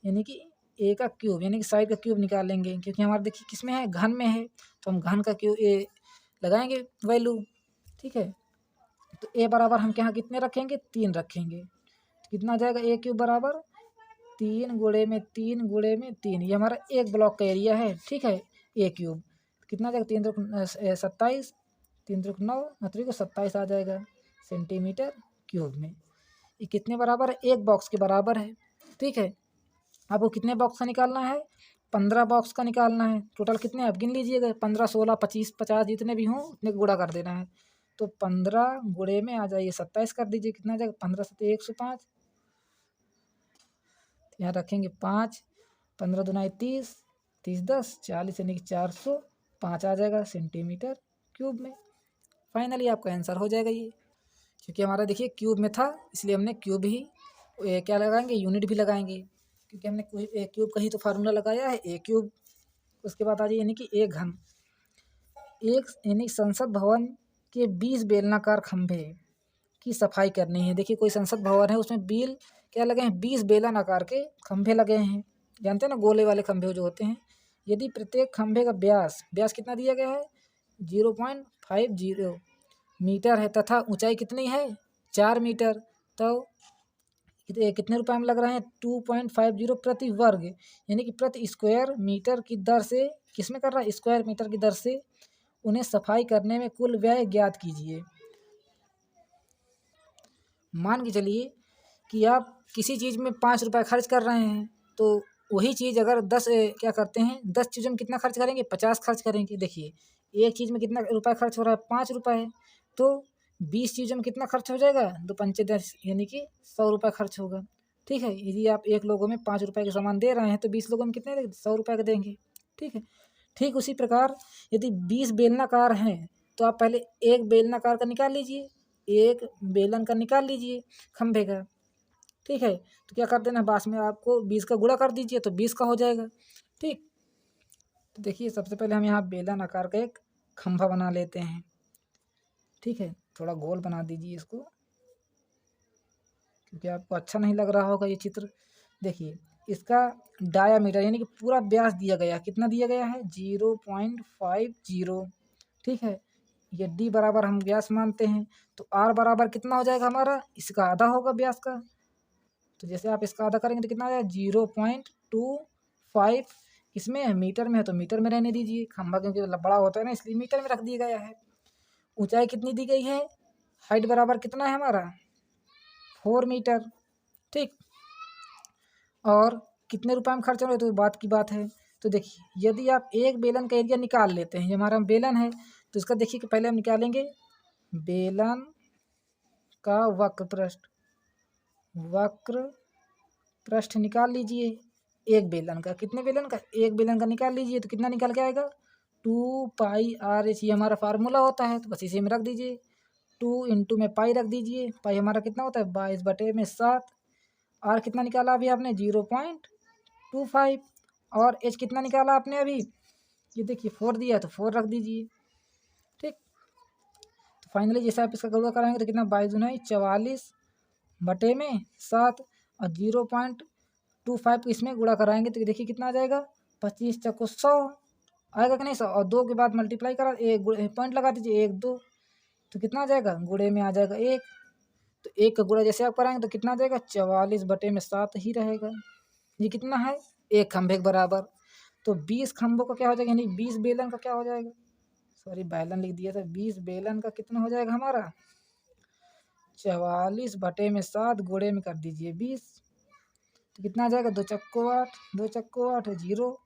यानी कि ए का क्यूब, यानी कि साइड का क्यूब निकाल लेंगे, क्योंकि हमारा देखिए किस में है, घन में है, तो हम घन का क्यूब ए लगाएंगे वैल्यू, ठीक है। तो ए बराबर हम यहाँ कितने रखेंगे, 3 रखेंगे। तो कितना आ जाएगा, ए क्यूब बराबर 3 गुणे में 3 गुणे में 3, ये हमारा एक ब्लॉक का एरिया है, ठीक है। ए क्यूब कितना आ जाएगा, 3 त्रिक 27, 3 त्रिक 9, 9 को 27 आ जाएगा सेंटीमीटर क्यूब में। ये कितने बराबर है, एक बॉक्स के बराबर है, ठीक है। आपको कितने बॉक्स का निकालना है, 15 बॉक्स का निकालना है। टोटल कितने आप गिन लीजिएगा, 15 16 25 50 जितने भी हों उतने गुणा कर देना है। तो 15 गुणे में आ जाइए 27 कर दीजिए, कितना आ जाएगा, 15 से 105, यहाँ रखेंगे 5, 15 दुनाई 30, 30 10 40, यानी कि 405 आ जाएगा सेंटीमीटर क्यूब में। फाइनली आपका आंसर हो जाएगा ये, क्योंकि हमारा देखिए क्यूब में था, इसलिए हमने क्यूब ही क्या लगाएंगे, यूनिट भी लगाएंगे, क्योंकि हमने ए क्यूब का ही तो फार्मूला लगाया है, ए क्यूब। उसके बाद आ जाइए यानी कि एक घन, एक यानी संसद भवन के 20 बेलनाकार खंभे की सफाई करनी है। देखिए कोई संसद भवन है, उसमें बील क्या लगे हैं, 20 बेलन आकार के खंभे लगे हैं, जानते हैं ना, गोले वाले खंभे जो होते हैं। यदि प्रत्येक खंभे का व्यास व्यास कितना दिया गया है, 0.50 मीटर है, तथा ऊंचाई कितनी है, 4 मीटर, तो कितने रुपए में लग रहे हैं, 2.50 प्रति वर्ग, यानी कि प्रति स्क्वायर मीटर की दर से, किसमें कर रहा है, स्क्वायर मीटर की दर से उन्हें सफाई करने में कुल व्यय ज्ञात कीजिए। मान के चलिए कि आप किसी चीज़ में 5 रुपये खर्च कर रहे हैं, तो वही चीज़ अगर 10 क्या करते हैं, 10 चीज़ों में कितना खर्च करेंगे, 50 खर्च करेंगे। देखिए एक चीज़ में कितना रुपया खर्च हो रहा है, 5 रुपये, तो 20 चीज़ों में कितना खर्च हो जाएगा, 2 पंचे 10, यानी कि 100 रुपये खर्च होगा, ठीक है। यदि आप एक लोगों में 5 रुपये के सामान दे रहे हैं, तो 20 लोगों में कितने 100 रुपये का देंगे, ठीक है। ठीक उसी प्रकार यदि 20 बेलनाकार हैं, तो आप पहले एक बेलनाकार का निकाल लीजिए, एक बेलन का निकाल लीजिए खंभे का, ठीक है। तो क्या कर देना, बास में आपको 20 का गुणा कर दीजिए, तो 20 का हो जाएगा, ठीक। तो देखिए सबसे पहले हम यहाँ बेलन आकार का एक खंभा बना लेते हैं, ठीक है। थोड़ा गोल बना दीजिए इसको, क्योंकि आपको अच्छा नहीं लग रहा होगा ये चित्र। देखिए इसका डायामीटर यानी कि पूरा व्यास दिया गया, कितना दिया गया है, 0.50, ठीक है। ये डी बराबर हम व्यास मानते हैं, तो आर बराबर कितना हो जाएगा हमारा, इसका आधा होगा व्यास का। तो जैसे आप इसका आधा करेंगे तो कितना आ जाएगा, 0.25, इसमें है मीटर में है तो मीटर में रहने दीजिए, खंभा क्योंकि बड़ा होता है ना, इसलिए मीटर में रख दिया गया है। ऊंचाई कितनी दी गई है, हाइट बराबर कितना है हमारा, 4 मीटर, ठीक। और कितने रुपए में खर्च हो रहा है, तो बात की बात है। तो देखिए यदि आप एक बेलन का एरिया निकाल लेते हैं, ये हमारा बेलन है, तो इसका देखिए कि पहले हम निकालेंगे बेलन का वक्र पृष्ठ निकाल लीजिए, एक बेलन का, कितने बेलन का, एक बेलन का निकाल लीजिए, तो कितना निकल के आएगा, 2πr/h, ये हमारा फार्मूला होता है, तो बस इसी में रख दीजिए, 2 इंटू में पाई रख दीजिए, पाई हमारा कितना होता है, 22/7। आर कितना निकाला अभी आपने, 0.25, और एच कितना निकाला आपने अभी, ये देखिए 4 दिया है, तो 4 रख दीजिए, ठीक। तो फाइनली जैसे आप इसका गुणा कराएंगे तो कितना, 22×44 और 0.25 इसमें गुणा कराएंगे तो देखिए कितना आ जाएगा, 25 चौको 100 आएगा कि नहीं, 100, और 2 के बाद मल्टीप्लाई करा, एक पॉइंट लगा दीजिए, 1 2, तो कितना आ जाएगा, गुणे में आ जाएगा 1, तो 1 का गुणा जैसे आप कराएंगे तो कितना आ जाएगा, 44/7 ही रहेगा। ये कितना है, एक खंभे के बराबर, तो 20 खंभों का क्या हो जाएगा, यानी 20 बेलन का क्या हो जाएगा, सॉरी बेलन लिख दिया था, 20 बेलन का कितना हो जाएगा हमारा 44/7 गुणे में कर दीजिए 20, तो कितना आ जाएगा 2 चक्को 8, 2 चक्को 8 जीरो,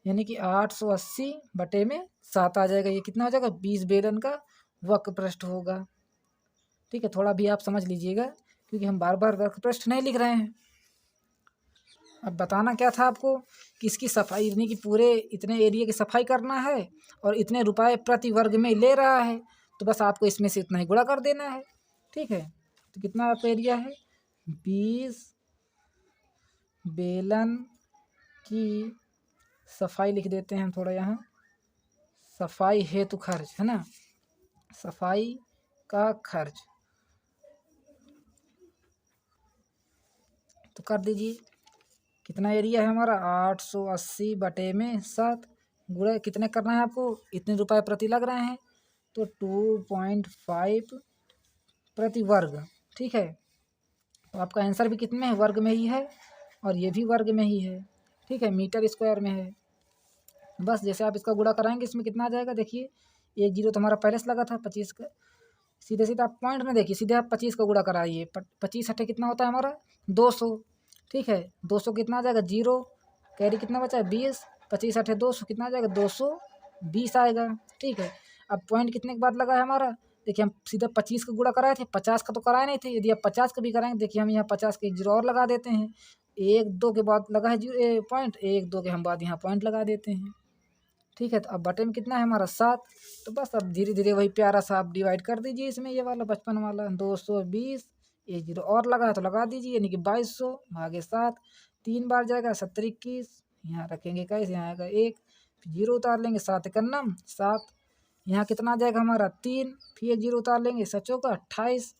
यानी कि 880/7 आ जाएगा। ये कितना हो जाएगा 20 बेलन का वक्र पृष्ठ होगा। ठीक है, थोड़ा भी आप समझ लीजिएगा क्योंकि हम बार बार वक्र पृष्ठ नहीं लिख रहे हैं। अब बताना क्या था आपको कि इसकी सफाई, यानी कि पूरे इतने एरिया की सफाई करना है और इतने रुपए प्रति वर्ग में ले रहा है, तो बस आपको इसमें से इतना ही गुणा कर देना है। ठीक है, तो कितना आपका एरिया है 20 बेलन की सफाई लिख देते हैं हम थोड़ा यहाँ, सफाई हेतु खर्च है ना, सफाई का खर्च तो कर दीजिए। कितना एरिया है हमारा 880/7 गुणा कितने करना है आपको, इतने रुपए प्रति लग रहे हैं तो 2.5 प्रति वर्ग। ठीक है, तो आपका आंसर भी कितने में है, वर्ग में ही है और ये भी वर्ग में ही है। ठीक है, मीटर स्क्वायर में है। बस जैसे आप इसका गुणा कराएंगे इसमें कितना आ जाएगा, देखिए 1 जीरो तो हमारा पहले से लगा था 25 का, सीधे सीधे आप पॉइंट में देखिए, सीधे आप 25 का गुणा कराइए, 25 अठे कितना होता है हमारा 200। ठीक है, 200 कितना आ जाएगा जीरो, कैरी कितना बचा है 20, 25 अठे 200 कितना आ जाएगा 220 आएगा। ठीक है, अब पॉइंट कितने के बाद लगा है हमारा, देखिए हम सीधा 25 का गुणा कराए थे, 50 का तो कराए नहीं थे। यदि आप 50 का भी कराएंगे, देखिए हम यहाँ 50 के जीरो और लगा देते हैं, 1 2 के बाद लगा है जीरो पॉइंट, 1 2 के हम बाद यहाँ पॉइंट लगा देते हैं। ठीक है, तो अब बटे में कितना है हमारा 7, तो बस अब धीरे धीरे वही प्यारा सा आप डिवाइड कर दीजिए इसमें, ये वाला 55 वाला 220, 1 जीरो और लगा है तो लगा दीजिए, यानी कि 2200 भागे 7, 3 बार जाएगा 70 21, यहाँ रखेंगे कैसे, यहाँ आएगा 1, फिर जीरो उतार लेंगे 7 एकन्नम 7, यहाँ कितना आ जाएगा हमारा 3, फिर 1 जीरो उतार लेंगे 7 चौका 28,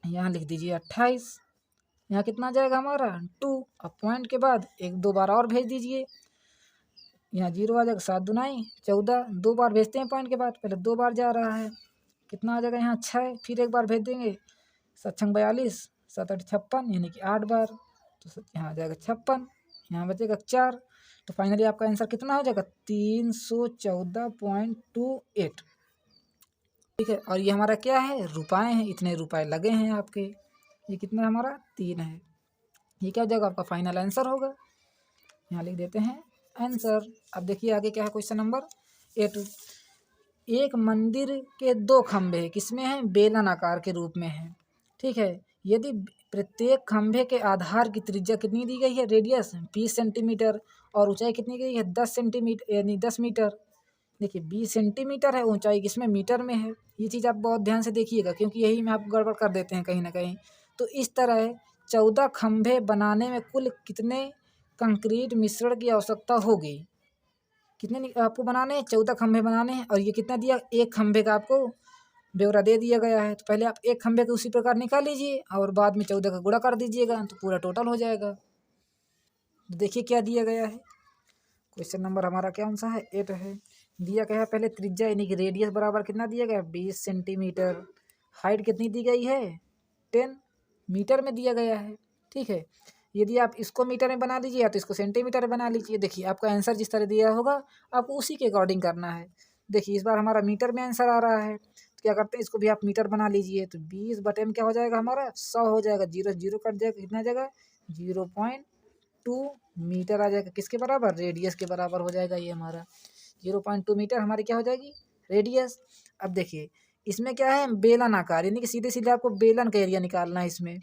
यहाँ लिख दीजिए 28, यहाँ कितना आ जाएगा हमारा 2। अब पॉइंट के बाद 1 2 बार और भेज दीजिए, यहाँ जीरो आ जाएगा 7 दूनाई 14, 2 बार भेजते हैं पॉइंट के बाद, पहले 2 बार जा रहा है, कितना आ जाएगा यहाँ 6, फिर 1 बार भेज देंगे 7 6 42, 7 8 56, यानी कि 8 बार, तो यहाँ आ जाएगा 56, यहाँ बचेगा 4, तो फाइनली आपका आंसर कितना हो जाएगा 314.28। ठीक है, और ये हमारा क्या है रुपए हैं, इतने रुपए लगे हैं आपके, ये कितना हमारा 3 है, ये क्या हो जाएगा आपका फाइनल आंसर होगा। यहाँ लिख देते हैं आंसर। अब देखिए आगे क्या है, क्वेश्चन नंबर 8, एक मंदिर के 2 खंभे किसमें हैं, बेलन आकार के रूप में हैं। ठीक है, यदि प्रत्येक खंभे के आधार की त्रिज्या कितनी दी गई है, रेडियस 20 सेंटीमीटर और ऊंचाई कितनी गई है 10 सेंटीमीटर यानी 10 मीटर। देखिए 20 सेंटीमीटर है ऊंचाई, किसमें मीटर में है, ये चीज़ आप बहुत ध्यान से देखिएगा क्योंकि यही में आप गड़बड़ कर देते हैं कहीं ना कहीं। तो इस तरह 14 खंभे बनाने में कुल कितने कंक्रीट मिश्रण की आवश्यकता होगी, कितने आपको बनाने हैं 14 खंभे बनाने हैं, और ये कितना दिया, एक खंभे का आपको ब्यौरा दे दिया गया है। तो पहले आप एक खंभे को उसी प्रकार निकाल लीजिए और बाद में 14 का गुणा कर दीजिएगा तो पूरा टोटल हो जाएगा। तो देखिए क्या दिया गया है, क्वेश्चन नंबर हमारा क्या सा है 8 है। दिया गया है पहले त्रिज्या यानी कि रेडियस बराबर कितना दिया गया 20 सेंटीमीटर, हाइट कितनी दी गई है 10 मीटर में दिया गया है। ठीक है, यदि आप इसको मीटर में बना लीजिए या तो इसको सेंटीमीटर में बना लीजिए। देखिए आपका आंसर जिस तरह दिया होगा आपको उसी के अकॉर्डिंग करना है। देखिए इस बार हमारा मीटर में आंसर आ रहा है, तो क्या करते हैं इसको भी आप मीटर बना लीजिए, तो 20 बटे में क्या हो जाएगा हमारा 100 हो जाएगा, जीरो जीरो कट जाएगा, कितना जाएगा 0.2 मीटर आ जाएगा, किसके बराबर रेडियस के बराबर हो जाएगा ये हमारा 0.2 मीटर हमारी क्या हो जाएगी रेडियस। अब देखिए इसमें क्या है बेलन आकार, यानी कि सीधे सीधे आपको बेलन का एरिया निकालना है इसमें।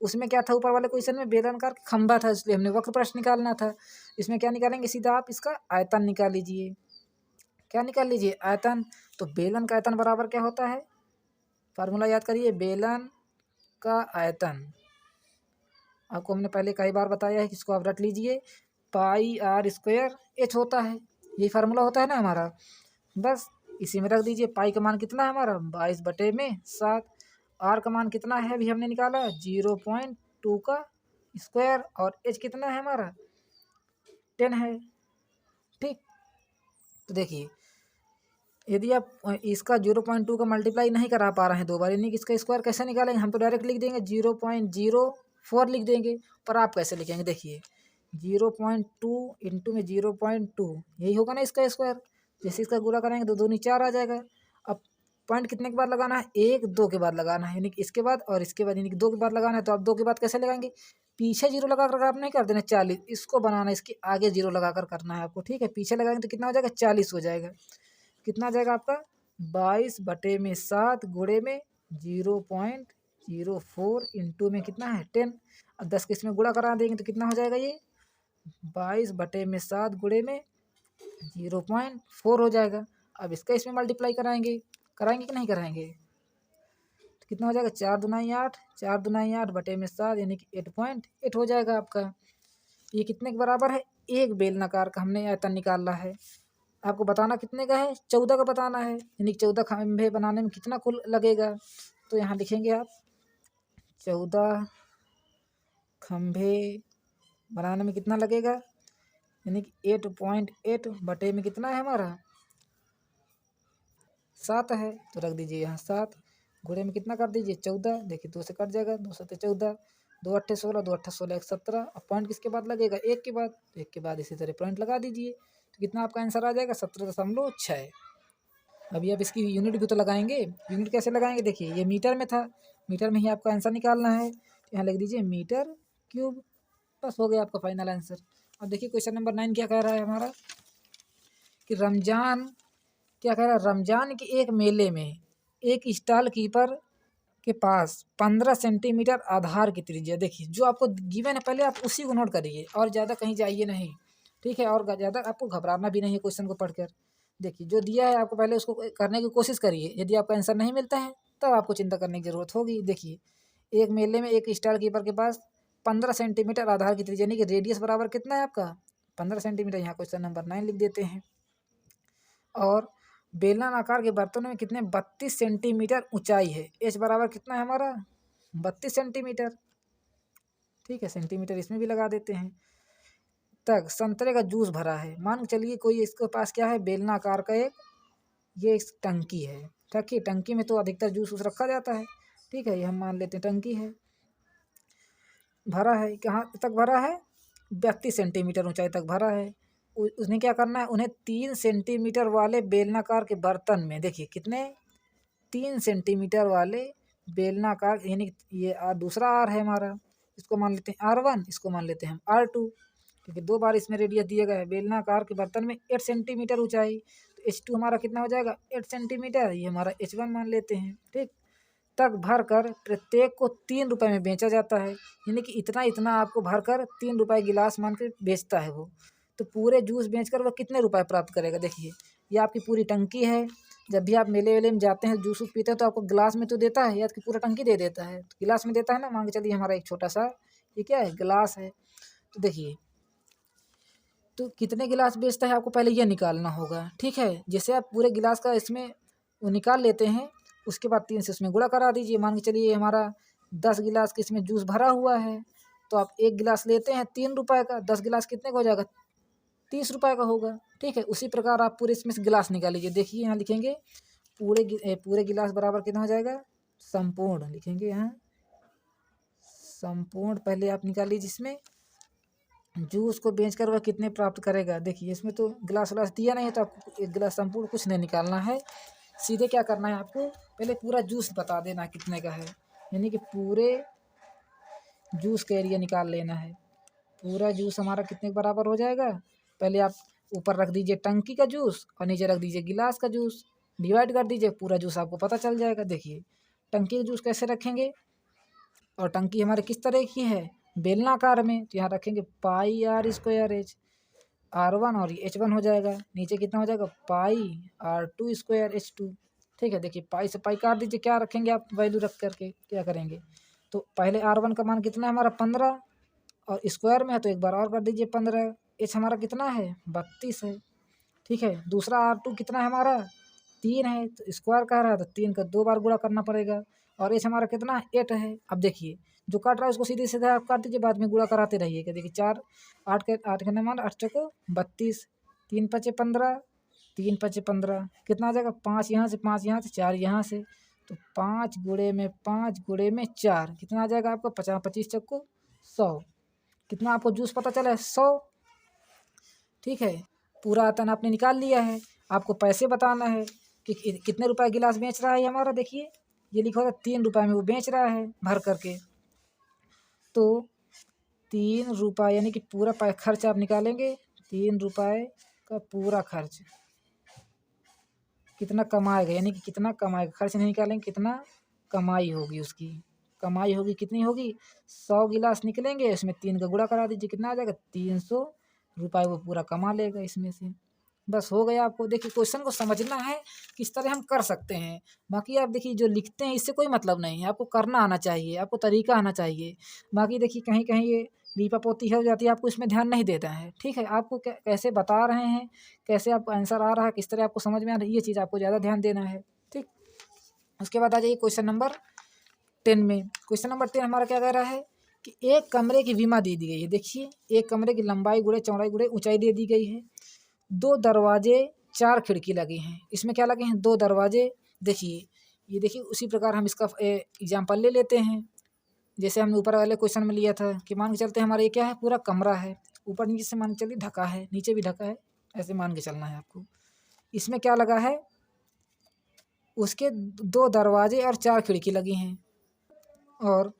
उसमें क्या था ऊपर वाले क्वेश्चन में बेलनाकार खंभा था इसलिए हमने वक्र प्रश्न निकालना था। इसमें क्या निकालेंगे सीधा आप इसका आयतन निकाल लीजिए, क्या निकाल लीजिए आयतन। तो बेलन का आयतन बराबर क्या होता है, फार्मूला याद करिए, बेलन का आयतन आपको हमने पहले कई बार बताया है, किसको आप रट लीजिए, पाई आर स्क्वायर एच होता है, यही फार्मूला होता है ना हमारा। बस इसी में रख दीजिए, पाई का मान कितना है हमारा 22/7, आर का मान कितना है अभी हमने निकाला 0.2 का स्क्वायर, और एच कितना है हमारा 10 है। ठीक, तो देखिए यदि आप इसका 0.2 का मल्टीप्लाई नहीं करा पा रहे हैं 2 बार, यानी कि इसका स्क्वायर कैसे निकालेंगे, हम तो डायरेक्ट लिख देंगे 0.04 लिख देंगे, पर आप कैसे लिखेंगे देखिए 0.2 इंटू में 0.2 यही होगा ना इसका स्क्वायर, जैसे इसका गुणा करेंगे तो 2 4 आ जाएगा। अब पॉइंट कितने के बाद लगाना है, 1 2 के बाद लगाना है, यानी कि इसके बाद और इसके बाद, यानी कि 2 के बाद लगाना है। तो आप 2 के बाद कैसे लगाएंगे, पीछे जीरो लगा कर आप नहीं कर देना 40, इसको बनाना है, इसके आगे जीरो लगा कर करना है आपको, ठीक है। पीछे लगाएंगे तो कितना हो जाएगा, 40 हो जाएगा। कितना आ जाएगा आपका 22/7 गुणे में 0.04 इंटू में कितना है 10। अब 10 के इसमें गुणा करा देंगे तो कितना हो जाएगा, ये 22/7 गुणे में 0.4 हो जाएगा। अब इसका इसमें मल्टीप्लाई कराएंगे कि नहीं कराएंगे, तो कितना हो जाएगा 4 दूनी 8, 4 दूनी 8 बटे में 7, यानी कि 8.8 हो जाएगा आपका। ये कितने के बराबर है, एक बेलनाकार का हमने आयतन निकालना है। आपको बताना कितने का है, 14 का बताना है, यानी कि 14 खंभे बनाने में कितना कुल लगेगा। तो यहाँ लिखेंगे आप 14 खंभे बनाने में कितना लगेगा, यानी कि 8.8 बटे में कितना है हमारा 7 है, तो रख दीजिए यहाँ 7 गुणे में कितना कर दीजिए 14। देखिए 2 से कट जाएगा, 2 7 14, 2 8 16, 2 8 16 1 17। अब पॉइंट किसके बाद लगेगा, 1 के बाद, तो 1 के बाद इसी तरह पॉइंट लगा दीजिए। तो कितना आपका आंसर आ जाएगा 17.6। अभी आप इसकी यूनिट भी तो लगाएंगे, यूनिट कैसे लगाएंगे, देखिए ये मीटर में था, मीटर में ही आपका आंसर निकालना है। तो यहाँ लिख दीजिए मीटर क्यूब, बस हो गया आपका फाइनल आंसर। अब देखिए क्वेश्चन नंबर 9 क्या कह रहा है हमारा, कि क्या कह रहा है, रमजान के एक मेले में एक स्टॉल कीपर के पास 15 सेंटीमीटर आधार की त्रिज्या, देखिए जो आपको गिवन है पहले आप उसी को नोट करिए और ज़्यादा कहीं जाइए नहीं, ठीक है। और ज़्यादा आपको घबराना भी नहीं है क्वेश्चन को पढ़कर। देखिए जो दिया है आपको पहले उसको करने की कोशिश करिए, यदि आपका आंसर नहीं मिलता है तब आपको चिंता करने की ज़रूरत होगी। देखिए एक मेले में एक स्टॉल कीपर के पास 15 सेंटीमीटर आधार की त्रिज्या, यानी कि रेडियस बराबर कितना है आपका 15 सेंटीमीटर, यहाँ क्वेश्चन नंबर 9 लिख देते हैं। और बेलनाकार आकार के बर्तनों में कितने 32 सेंटीमीटर ऊंचाई है, एच बराबर कितना है हमारा 32 सेंटीमीटर, ठीक है, सेंटीमीटर इसमें भी लगा देते हैं। तक संतरे का जूस भरा है, मान के चलिए कोई इसके पास क्या है बेलनाकार का ये एक टंकी है, ठीक है। टंकी में तो अधिकतर जूस उस रखा जाता है, ठीक है, ये हम मान लेते हैं टंकी है, भरा है, कहाँ तक भरा है 32 सेंटीमीटर ऊंचाई तक भरा है। उसने क्या करना है, उन्हें 3 सेंटीमीटर वाले बेलनाकार के बर्तन में, देखिए कितने 3 सेंटीमीटर वाले बेलनाकार, यानी ये दूसरा आर है हमारा, इसको मान लेते हैं R1, इसको मान लेते हैं हम R2, क्योंकि 2 बार इसमें रेडियस दिया गया है। बेलनाकार के बर्तन में 8 सेंटीमीटर ऊंचाई, तो H2 हमारा कितना हो जाएगा 8 सेंटीमीटर, ये हमारा H1 मान लेते हैं, ठीक। तक भर कर प्रत्येक को 3 रुपये में बेचा जाता है, यानी कि इतना इतना आपको भर कर 3 रुपये गिलास मान के बेचता है वो। तो पूरे जूस बेचकर वह कितने रुपए प्राप्त करेगा, देखिए ये आपकी पूरी टंकी है। जब भी आप मेले वेले में जाते हैं जूस वूस पीते हैं तो आपको गिलास में तो देता है या कि पूरा टंकी दे देता है, तो गिलास में देता है ना। मान के चलिए हमारा एक छोटा सा ये क्या है गिलास है, तो देखिए तो कितने गिलास बेचता है आपको पहले ये निकालना होगा, ठीक है। जैसे आप पूरे गिलास का इसमें वो निकाल लेते हैं, उसके बाद 3 से उसमें गुणा करा दीजिए। मान के चलिए हमारा 10 गिलास के इसमें जूस भरा हुआ है, तो आप एक गिलास लेते हैं 3 रुपये का, 10 गिलास कितने का हो जाएगा 30 रुपये का होगा, ठीक है। उसी प्रकार आप पूरे इसमें से गिलास निकाल लीजिए, देखिए यहाँ लिखेंगे पूरे गिलास बराबर कितना हो जाएगा, संपूर्ण लिखेंगे यहाँ संपूर्ण। पहले आप निकाल लीजिए इसमें जूस को बेचकर वह कितने प्राप्त करेगा। देखिए इसमें तो गिलास विलास दिया नहीं है, तो आपको एक गिलास संपूर्ण कुछ नहीं निकालना है, सीधे क्या करना है आपको पहले पूरा जूस बता देना कितने का है, यानी कि पूरे जूस का एरिया निकाल लेना है। पूरा जूस हमारा कितने के बराबर हो जाएगा, पहले आप ऊपर रख दीजिए टंकी का जूस और नीचे रख दीजिए गिलास का जूस, डिवाइड कर दीजिए, पूरा जूस आपको पता चल जाएगा। देखिए टंकी का जूस कैसे रखेंगे, और टंकी हमारे किस तरह की है बेलनाकार में, तो यहाँ रखेंगे पाई आर स्क्वायर एच R1 और ये H1 हो जाएगा। नीचे कितना हो जाएगा पाई R2 स्क्वायर H2, ठीक है। देखिए पाई से पाई काट दीजिए, क्या रखेंगे आप वैल्यू रख करके क्या करेंगे, तो पहले R1 का मान कितना है हमारा 15 और स्क्वायर में है तो एक बार और कर दीजिए 15। H हमारा कितना है 32 है, ठीक है। दूसरा R2 कितना है हमारा 3 है, तो स्क्वायर कह रहा है तो 3 का 2 बार गुणा करना पड़ेगा, और H हमारा कितना है 8 है। अब देखिए जो काट रहा है उसको सीधे सीधे आप काट दीजिए, बाद में गुणा कराते रहिएगा। देखिए 4 8 के मान 8 चौको 32, 3 पचे 15, 3 पचे 15, कितना आ जाएगा 5 यहाँ से 5 यहाँ से 4 यहाँ से, तो 5 गुणे में 5 गुणे में 4 कितना आ जाएगा आपका 50 25 चक्को 100। कितना आपको जूस पता चला है 100, ठीक है। पूरा आयतन आपने निकाल लिया है। आपको पैसे बताना है कि कितने रुपए गिलास बेच रहा है ये हमारा। देखिए ये लिखा होगा 3 रुपये में वो बेच रहा है भर करके। तो 3 रुपये यानी कि पूरा खर्च आप निकालेंगे। 3 रुपये का पूरा खर्च कितना कमाएगा, यानी कि कितना कमाएगा, खर्च नहीं निकालेंगे, कितना कमाई होगी उसकी। कमाई होगी कितनी होगी, 100 गिलास निकलेंगे, उसमें 3 का गुणा करा दीजिए, कितना आ जाएगा 300 रुपये वो पूरा कमा लेगा इसमें से। बस हो गया। आपको देखिए क्वेश्चन को समझना है, किस तरह हम कर सकते हैं। बाकी आप देखिए जो लिखते हैं इससे कोई मतलब नहीं है, आपको करना आना चाहिए, आपको तरीका आना चाहिए। बाकी देखिए कहीं कहीं ये लीपापोती हो जाती है, आपको इसमें ध्यान नहीं देता है। ठीक है, आपको कैसे बता रहे हैं, कैसे आपको आंसर आ रहा है, किस तरह आपको समझ में आ रही है, ये चीज़ आपको ज़्यादा ध्यान देना है। ठीक, उसके बाद आ जाइए क्वेश्चन नंबर 10 में। क्वेश्चन नंबर 10 हमारा क्या कह रहा है कि एक कमरे की विमा दे दी गई है। देखिए एक कमरे की लंबाई गुणे चौड़ाई गुणे ऊंचाई दे दी गई है। 2 दरवाजे 4 खिड़की लगे हैं। इसमें क्या लगे हैं, 2 दरवाजे। देखिए ये देखिए उसी प्रकार हम इसका एग्जाम्पल ले लेते हैं, जैसे हमने ऊपर वाले क्वेश्चन में लिया था कि मान के चलते हैं हमारा ये क्या है, पूरा कमरा है, ऊपर नीचे से मान के चलिए ढका है, नीचे भी ढका है, ऐसे मान के चलना है आपको। इसमें क्या लगा है, उसके 2 दरवाजे और 4 खिड़की लगी हैं, और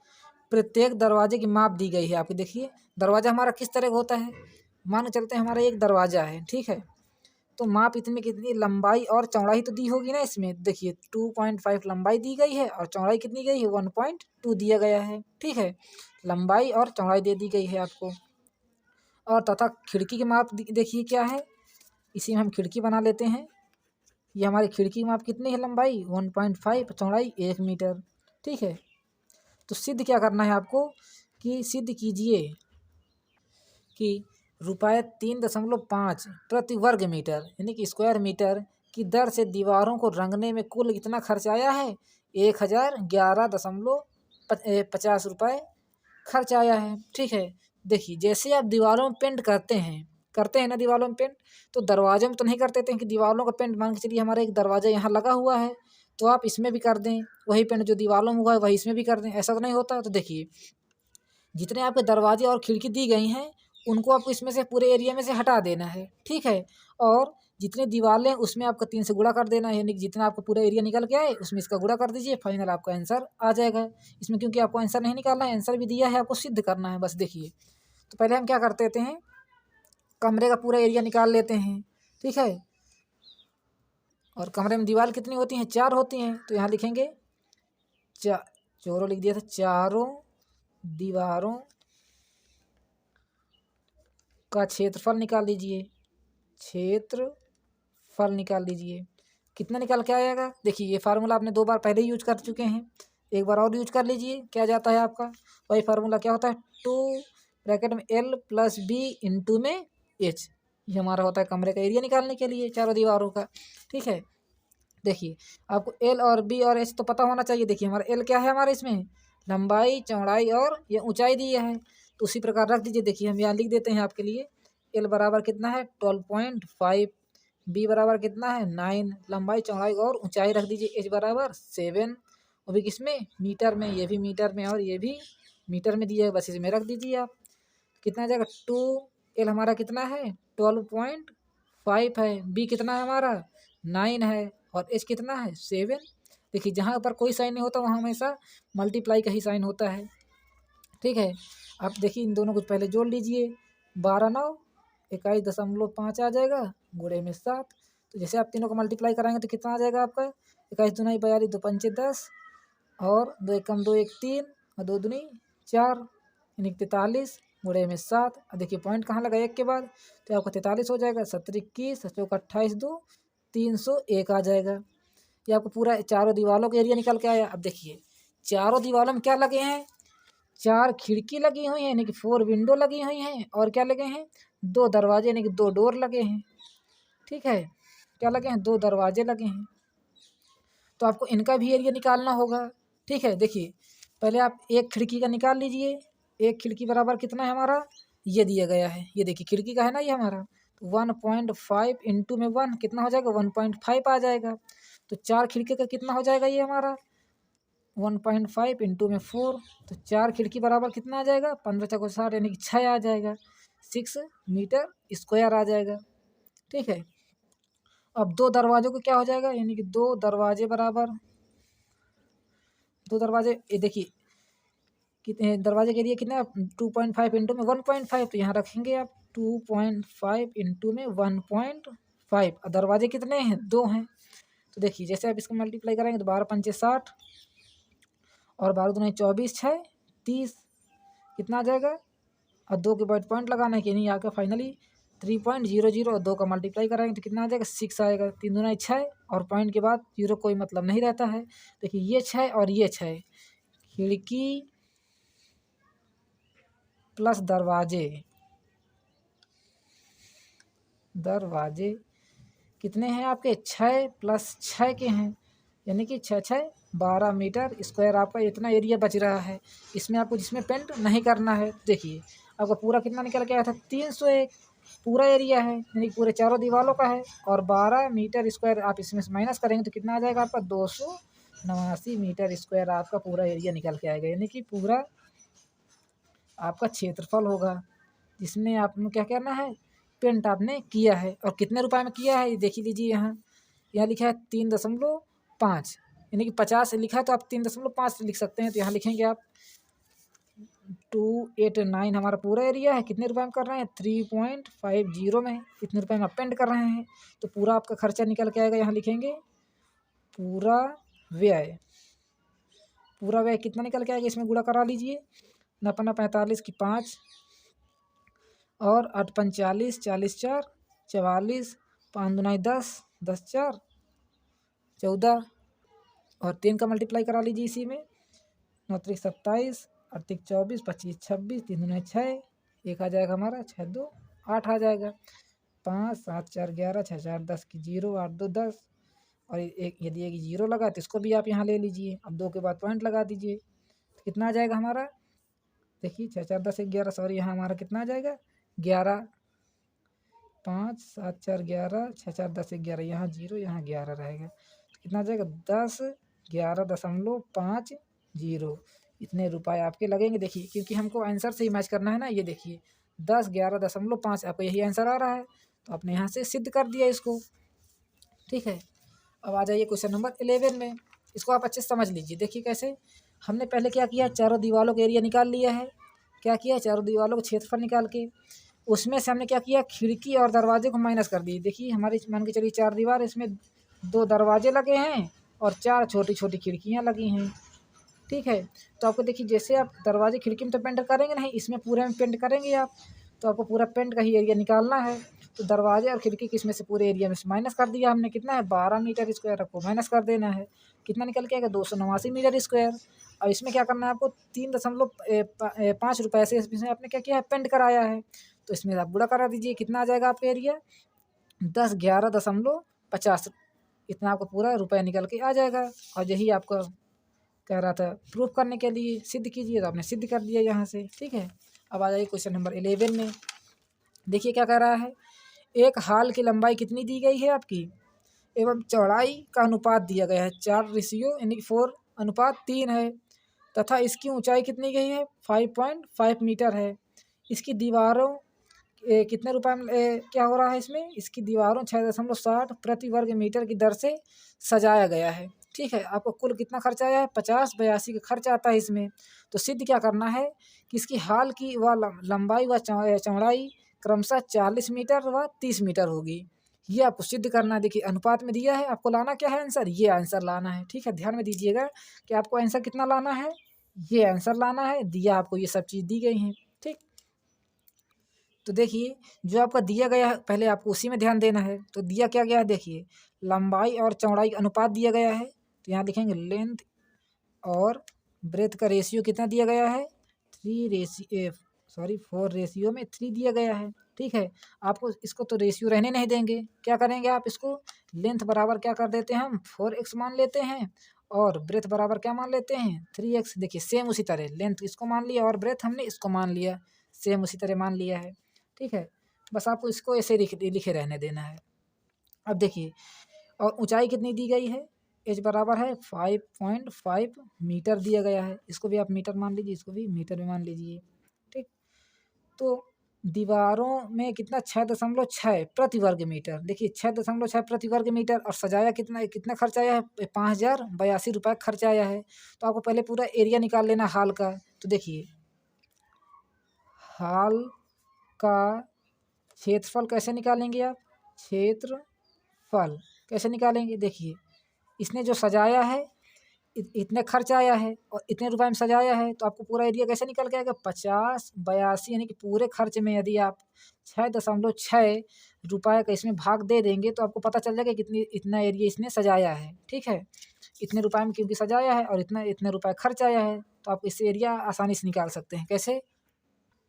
प्रत्येक दरवाजे की माप दी गई है आपको। देखिए दरवाजा हमारा किस तरह का होता है, मान के चलते हैं हमारा एक दरवाजा है, ठीक है, तो माप इतनी कितनी लंबाई और चौड़ाई तो दी होगी ना इसमें। देखिए 2.5 लंबाई दी गई है और चौड़ाई कितनी गई है, 1.2 दिया गया है। ठीक है, लंबाई और चौड़ाई दे दी गई है आपको। और तथा खिड़की की माप देखिए क्या है, इसी में हम खिड़की बना लेते हैं। ये हमारी खिड़की की माप कितनी है, लंबाई 1.5, चौड़ाई 1 मीटर। ठीक है, तो सिद्ध क्या करना है आपको कि सिद्ध कीजिए कि ₹3.5 प्रति वर्ग मीटर यानी कि स्क्वायर मीटर की दर से दीवारों को रंगने में कुल कितना खर्च आया है, 1011.50 रुपये खर्च आया है। ठीक है, देखिए जैसे आप दीवारों में पेंट करते हैं ना दीवारों में पेंट, तो दरवाजों में तो नहीं करते थे कि दीवारों का पेंट मान के चलिए हमारा एक दरवाजा यहाँ लगा हुआ है तो आप इसमें भी कर दें, वही पेंट जो दीवारों में हुआ है वही इसमें भी कर दें, ऐसा तो नहीं होता। तो देखिए जितने आपके दरवाजे और खिड़की दी गई हैं उनको आपको इसमें से पूरे एरिया में से हटा देना है। ठीक है, और जितनी दीवारें उसमें आपका 3 से गुणा कर देना है, यानी कि जितना आपको पूरा एरिया निकल के आए उसमें इसका गुणा कर दीजिए, फाइनल आपका आंसर आ जाएगा। इसमें क्योंकि आपको आंसर नहीं निकालना है, आंसर भी दिया है, आपको सिद्ध करना है बस। देखिए तो पहले हम क्या करते हैं, कमरे का पूरा एरिया निकाल लेते हैं। ठीक है, और कमरे में दीवार कितनी होती हैं, 4 होती हैं, तो यहाँ लिखेंगे चोरों लिख दिया था, चारों दीवारों का क्षेत्रफल निकाल लीजिए, क्षेत्रफल निकाल लीजिए, कितना निकाल के आएगा। देखिए ये फार्मूला आपने 2 बार पहले यूज कर चुके हैं, एक बार और यूज कर लीजिए। क्या जाता है आपका वही फार्मूला, क्या होता है, 2 ब्रैकेट में L + B इंटू में H। ये हमारा होता है कमरे का एरिया निकालने के लिए चारों दीवारों का। ठीक है, देखिए आपको L और B और H तो पता होना चाहिए। देखिए हमारा L क्या है, हमारे इसमें लंबाई चौड़ाई और ये ऊंचाई दी है, तो उसी प्रकार रख दीजिए। देखिए हम यहाँ लिख देते हैं आपके लिए, L बराबर कितना है 12.5, B बराबर कितना है 9, लंबाई चौड़ाई और ऊंचाई रख दीजिए, H बराबर 7, वो भी किसमें, मीटर में, ये भी मीटर में और ये भी मीटर में दिया है, बस इसमें रख दीजिए आप। कितना आ जाएगा 2L हमारा कितना है 12.5 है, B कितना है हमारा 9 है, और H कितना है 7। देखिए जहाँ पर कोई साइन नहीं होता वहाँ हमेशा मल्टीप्लाई का ही साइन होता है। ठीक है, आप देखिए इन दोनों को पहले जोड़ लीजिए, 12×9 21.5 आ जाएगा, गुणे में 7। तो जैसे आप तीनों को मल्टीप्लाई कराएंगे तो कितना आ जाएगा आपका, 21×2 = 42, 2 पंचे 10, और 2 एकम 2 1 3, और 2 दूनी 4, यानी 43 गुणे में 7। अब देखिए पॉइंट कहाँ लगा एक के बाद, तो आपका 43 हो जाएगा, 17 21 चौका 28 2 301 आ जाएगा। ये आपको पूरा चारों दीवारों का एरिया निकल के आया। अब देखिए चारों दीवारों में क्या लगे हैं, 4 खिड़की लगी हुई हैं यानी कि 4 विंडो लगी हुई हैं, और क्या लगे हैं 2 दरवाजे यानी कि 2 डोर लगे हैं। ठीक है, क्या लगे हैं 2 दरवाजे लगे हैं, तो आपको इनका भी एरिया निकालना होगा। ठीक है, देखिए पहले आप एक खिड़की का निकाल लीजिए, एक खिड़की बराबर कितना है हमारा, ये दिया गया है, ये देखिए खिड़की का है ना ये हमारा, तो 1.5 इंटू में 1 कितना हो जाएगा 1.5 आ जाएगा। तो 4 खिड़की का कितना हो जाएगा ये हमारा 1.5 इंटू में 4, तो 4 खिड़की बराबर कितना आ जाएगा 15 चौको 60 यानी कि 6 आ जाएगा, 6 मीटर स्क्वायर आ जाएगा। ठीक है, अब दो दरवाजों को क्या हो जाएगा, यानी कि दो दरवाजे बराबर, दो दरवाजे ये देखिए कितने दरवाजे के लिए कितना 2.5 इंटू में 1.5, तो यहाँ रखेंगे आप 2.5 इंटू में 1.5। और दरवाजे कितने हैं, दो हैं। तो देखिए जैसे आप इसको मल्टीप्लाई करेंगे तो 12 पंचे 60 और 12 दूनी 24 6 30, कितना आ जाएगा। और दो के बाद पॉइंट लगाना है कि नहीं, आकर फाइनली 3.00 और दो का मल्टीप्लाई कराएंगे तो कितना आ जाएगा 6 आएगा। 3 दूना 6 और पॉइंट के बाद जीरो कोई मतलब नहीं रहता है। देखिए ये 6 और ये 6, खिड़की प्लस दरवाजे, दरवाजे कितने हैं आपके 6 प्लस 6 के हैं, यानी कि 6 6 12 मीटर स्क्वायर आपका इतना एरिया बच रहा है। इसमें आपको जिसमें पेंट नहीं करना है, देखिए आपका पूरा कितना निकल के आया था 301 पूरा एरिया है, यानी पूरे चारों दीवारों का है। और 12 मीटर स्क्वायर आप इसमें से माइनस करेंगे तो कितना आ जाएगा आपका 289 मीटर स्क्वायर आपका पूरा एरिया निकल के आएगा, यानी कि पूरा आपका क्षेत्रफल होगा जिसमें आपने क्या करना है, पेंट आपने किया है। और कितने रुपए में किया है ये देख लीजिए, यहाँ लिखा है 3.5, यानी कि 50 लिखा है तो आप 3.5 लिख सकते हैं। तो यहाँ लिखेंगे आप 289 हमारा पूरा एरिया है, कितने रुपए में कर रहे हैं 3.50 में, कितने रुपए में आप पेंट कर रहे हैं। तो पूरा आपका खर्चा निकल के आएगा, यहाँ लिखेंगे पूरा व्यय, पूरा व्यय कितना निकल के आएगा, इसमें गुणा करा लीजिए। 9 45 की 5 और 8 45 40 4 44, 5 दूनाई 10 10 4 14 और 3 का मल्टीप्लाई करा लीजिए इसी में। 9 त्रिक 27 8 तिक 24 25 26 3 दूनाई 6, एक आ जाएगा हमारा 6 2 8 आ जाएगा। 5 7 4 11 6 4 10 की 0 8 2 10 और एक यदि एक जीरो लगा तो इसको भी आप यहाँ ले लीजिए। अब दो के बाद पॉइंट लगा दीजिए तो कितना आ जाएगा हमारा, देखिए 6 4 10 11, सॉरी यहाँ हमारा कितना आ जाएगा 11, 5 7 4 11 6 4 10 11, यहाँ 0 यहाँ 11 रहेगा तो कितना आ जाएगा 10 11.50 इतने रुपए आपके लगेंगे। देखिए क्योंकि हमको आंसर से ही मैच करना है ना, ये देखिए 10 11.5 आपको यही आंसर आ रहा है तो आपने यहाँ से सिद्ध कर दिया इसको। ठीक है, अब आ जाइए क्वेश्चन नंबर 11 में, इसको आप अच्छे से समझ लीजिए। देखिए कैसे हमने पहले क्या किया, चारों दीवारों का एरिया निकाल लिया है। क्या किया, चारों दीवारों को क्षेत्रफल निकाल के उसमें से हमने क्या किया, खिड़की और दरवाजे को माइनस कर दिए। देखिए हमारी मान के चलिए 4 दीवार, इसमें 2 दरवाजे लगे हैं और 4 छोटी छोटी खिड़कियाँ लगी हैं। ठीक है, तो आपको देखिए जैसे आप दरवाजे खिड़की में तो पेंट करेंगे नहीं, इसमें पूरे में पेंट करेंगे आप, तो आपको पूरा पेंट का ही एरिया निकालना है। तो दरवाजे और खिड़की किसमें से पूरे एरिया में से माइनस कर दिया हमने, कितना है 12 मीटर स्क्वायर, आपको माइनस कर देना है। कितना निकल के आएगा 289 मीटर स्क्वायर। और इसमें क्या करना है आपको 3.5 रुपये से इसमें आपने क्या किया है पेंट कराया है, तो इसमें आप गुणा करा दीजिए, कितना आ जाएगा आपका एरिया 10 11.50, इतना आपको पूरा रुपया निकल के आ जाएगा। और यही आपका कह रहा था प्रूफ करने के लिए सिद्ध कीजिए, तो आपने सिद्ध कर दिया यहाँ से। ठीक है, अब आ जाइए क्वेश्चन नंबर 11 में। देखिए क्या कह रहा है, एक हाल की लंबाई कितनी दी गई है आपकी एवं चौड़ाई का अनुपात दिया गया है 4 यानी कि 4:3 है, तथा इसकी ऊंचाई कितनी गई है 5.5 मीटर है। इसकी दीवारों कितने रुपए में क्या हो रहा है, इसमें इसकी दीवारों 6.60 प्रति वर्ग मीटर की दर से सजाया गया है। ठीक है, आपको कुल कितना खर्चा आया है 50 82 का खर्च आता है इसमें। तो सिद्ध क्या करना है कि इसकी हाल की व लंबाई व चौड़ाई क्रमशः 40 मीटर व 30 मीटर होगी, ये आपको सिद्ध करना है। देखिए अनुपात में दिया है, आपको लाना क्या है आंसर, ये आंसर लाना है। ठीक है, ध्यान में दीजिएगा कि आपको आंसर कितना लाना है, ये आंसर लाना है, दिया आपको ये सब चीज़ दी गई हैं। ठीक, तो देखिए जो आपका दिया गया है पहले आपको उसी में ध्यान देना है। तो दिया क्या गया है, देखिए लंबाई और चौड़ाई अनुपात दिया गया है, तो यहाँ लिखेंगे लेंथ और ब्रेथ का रेशियो कितना दिया गया है 4 रेशियो में 3 दिया गया है। ठीक है, आपको इसको तो रेशियो रहने नहीं देंगे, क्या करेंगे आप इसको लेंथ बराबर क्या कर देते हैं हम 4x मान लेते हैं और ब्रेथ बराबर क्या मान लेते हैं 3x। देखिए सेम उसी तरह लेंथ इसको मान लिया और ब्रेथ हमने इसको मान लिया, सेम उसी तरह मान लिया है। ठीक है, बस आपको इसको ऐसे लिखे रहने देना है। अब देखिए और ऊंचाई कितनी दी गई है, एच बराबर है 5.5 मीटर दिया गया है, इसको भी आप मीटर मान लीजिए, इसको भी मीटर में मान लीजिए। ठीक, तो दीवारों में कितना 6.6 प्रति वर्ग मीटर। देखिए 6.6 प्रति वर्ग मीटर और सजाया कितना कितना खर्च आया है 5,082 रुपये खर्च आया है। तो आपको पहले पूरा एरिया निकाल लेना हाल का। तो देखिए हाल का क्षेत्रफल कैसे निकालेंगे आप, क्षेत्रफल कैसे निकालेंगे। देखिए इसने जो सजाया है इतने खर्च आया है और इतने रुपए में सजाया है, तो आपको पूरा एरिया कैसे निकल के आएगा 50/82 यानी कि पूरे खर्च में यदि आप 6.6 रुपये का इसमें भाग दे देंगे तो आपको पता चल जाएगा कितनी इतना एरिया इसने सजाया है। ठीक है, इतने रुपए में क्योंकि सजाया है और इतने रुपए खर्च आया है, तो आप इससे एरिया आसानी से निकाल सकते हैं। कैसे,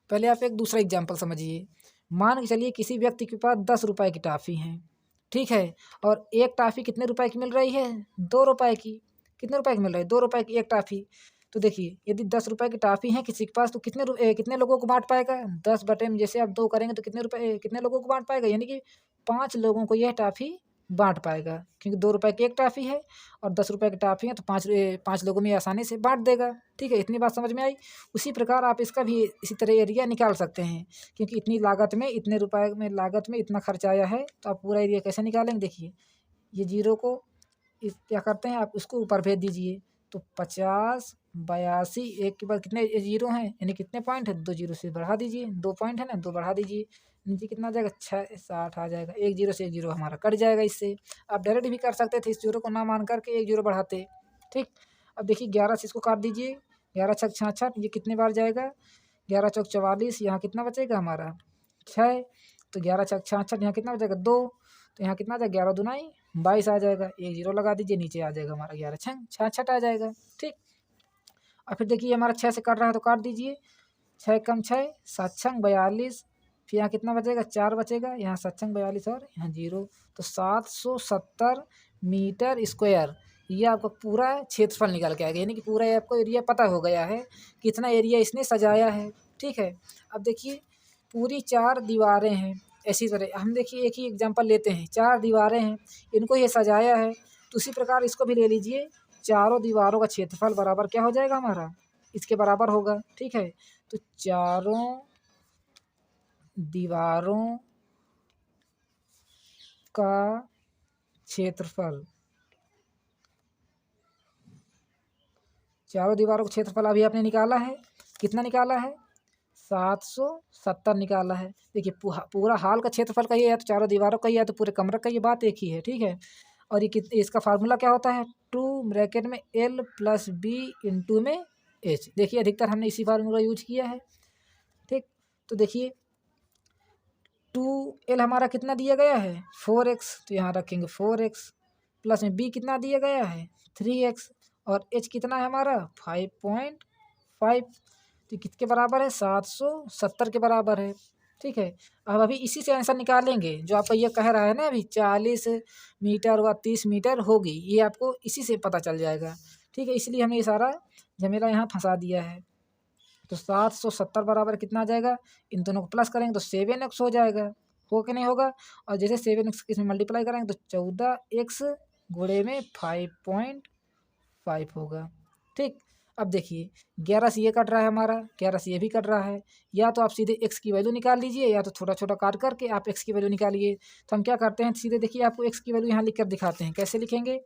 पहले आप एक दूसरा एग्जाम्पल समझिए। मान के चलिए किसी व्यक्ति के पास 10 रुपए की टॉफ़ी है, ठीक है, और एक टॉफ़ी कितने रुपए की मिल रही है 2 रुपए की। कितने रुपए की मिल रही है 2 रुपए की एक टॉफ़ी। तो देखिए यदि 10 रुपए की टॉफ़ी है किसी के पास तो कितने लोगों को बांट पाएगा 10 बटे में जैसे आप 2 करेंगे तो कितने लोगों को बांट पाएगा, यानी कि 5 लोगों को यह टॉफ़ी बांट पाएगा, क्योंकि 2 रुपए की एक टॉफ़ी है और 10 रुपए की टॉफ़ी है तो 5 लोगों में आसानी से बांट देगा। ठीक है, इतनी बात समझ में आई। उसी प्रकार आप इसका भी इसी तरह एरिया निकाल सकते हैं, क्योंकि इतनी लागत में इतने रुपए में लागत में इतना खर्च आया है, तो आप पूरा एरिया कैसे निकालेंगे। देखिए ये जीरो को इस क्या करते हैं आप उसको ऊपर भेज दीजिए, तो 50/82 एक के बाद कितने जीरो हैं यानी कितने पॉइंट है 2 जीरो से बढ़ा दीजिए, 2 पॉइंट है ना 2 बढ़ा दीजिए, नीचे कितना आ जाएगा 660 आ जाएगा। एक जीरो से एक जीरो हमारा कट जाएगा। इससे आप डायरेक्ट भी कर सकते थे, इस जीरो को ना मान करके एक जीरो बढ़ाते। ठीक, अब देखिए 11 से इसको काट दीजिए, 11 छक 66, ये कितने बार जाएगा 11 चौक 44, यहाँ कितना बचेगा हमारा 6, तो 11 छक 66 यहाँ कितना बचेगा 2, तो यहाँ कितना आ जाएगा 11 दूनाई 22 आ जाएगा। एक जीरो लगा दीजिए, नीचे आ जाएगा हमारा 11 छंग 66 आ जाएगा। ठीक, और फिर देखिए हमारा 6 से काट रहा है तो काट दीजिए, 6 कम 6 7 छंग 42, फिर यहाँ कितना बचेगा 4 बचेगा, यहाँ 7 छंग 42 और यहाँ जीरो, तो 770 मीटर स्क्वायर ये आपका पूरा क्षेत्रफल निकल के आएगा, यानी कि पूरा आपको एरिया पता हो गया है कितना एरिया इसने सजाया है। ठीक है, अब देखिए पूरी 4 दीवारें हैं। इसी तरह हम देखिए एक ही एग्जांपल लेते हैं, 4 दीवारें हैं, इनको ये सजाया है, तो उसी प्रकार इसको भी ले लीजिए। चारों दीवारों का क्षेत्रफल बराबर क्या हो जाएगा हमारा, इसके बराबर होगा। ठीक है, तो चारों दीवारों का क्षेत्रफल, चारों दीवारों का क्षेत्रफल अभी आपने निकाला है, कितना निकाला है 770 निकाला है। देखिए पूरा हाल का क्षेत्रफल का ये है तो चारों दीवारों का ही है तो पूरे कमरे का ये बात एक ही है। ठीक है, और ये इसका फार्मूला क्या होता है 2 ब्रैकेट में L + B इंटू में H। देखिए अधिकतर हमने इसी फार्मूला यूज किया है। ठीक, तो देखिए 2L हमारा कितना दिया गया है 4x, तो यहाँ रखेंगे 4x, प्लस में B कितना दिया गया है 3x, और H कितना है हमारा 5.5, तो किसके बराबर है 770 के बराबर है। ठीक है, अब अभी इसी से आंसर निकालेंगे जो आपका ये कह रहा है ना अभी 40 मीटर व 30 मीटर होगी, ये आपको इसी से पता चल जाएगा। ठीक है, इसलिए हमने ये सारा झमेला यहाँ फंसा दिया है। तो 770 बराबर कितना आ जाएगा, इन दोनों को प्लस करेंगे तो 7x हो जाएगा, हो कि नहीं होगा। और जैसे 7x इसमें मल्टीप्लाई करेंगे तो 14x गुणे में 5.5 होगा। ठीक, अब देखिए 11 से ये कट रहा है हमारा, 11 से ये भी कट रहा है, या तो आप सीधे x की वैल्यू निकाल लीजिए या तो छोटा छोटा काट करके आप x की वैल्यू निकालिए। तो हम क्या करते हैं सीधे देखिए आपको x की वैल्यू यहाँ लिख कर दिखाते हैं, कैसे लिखेंगे।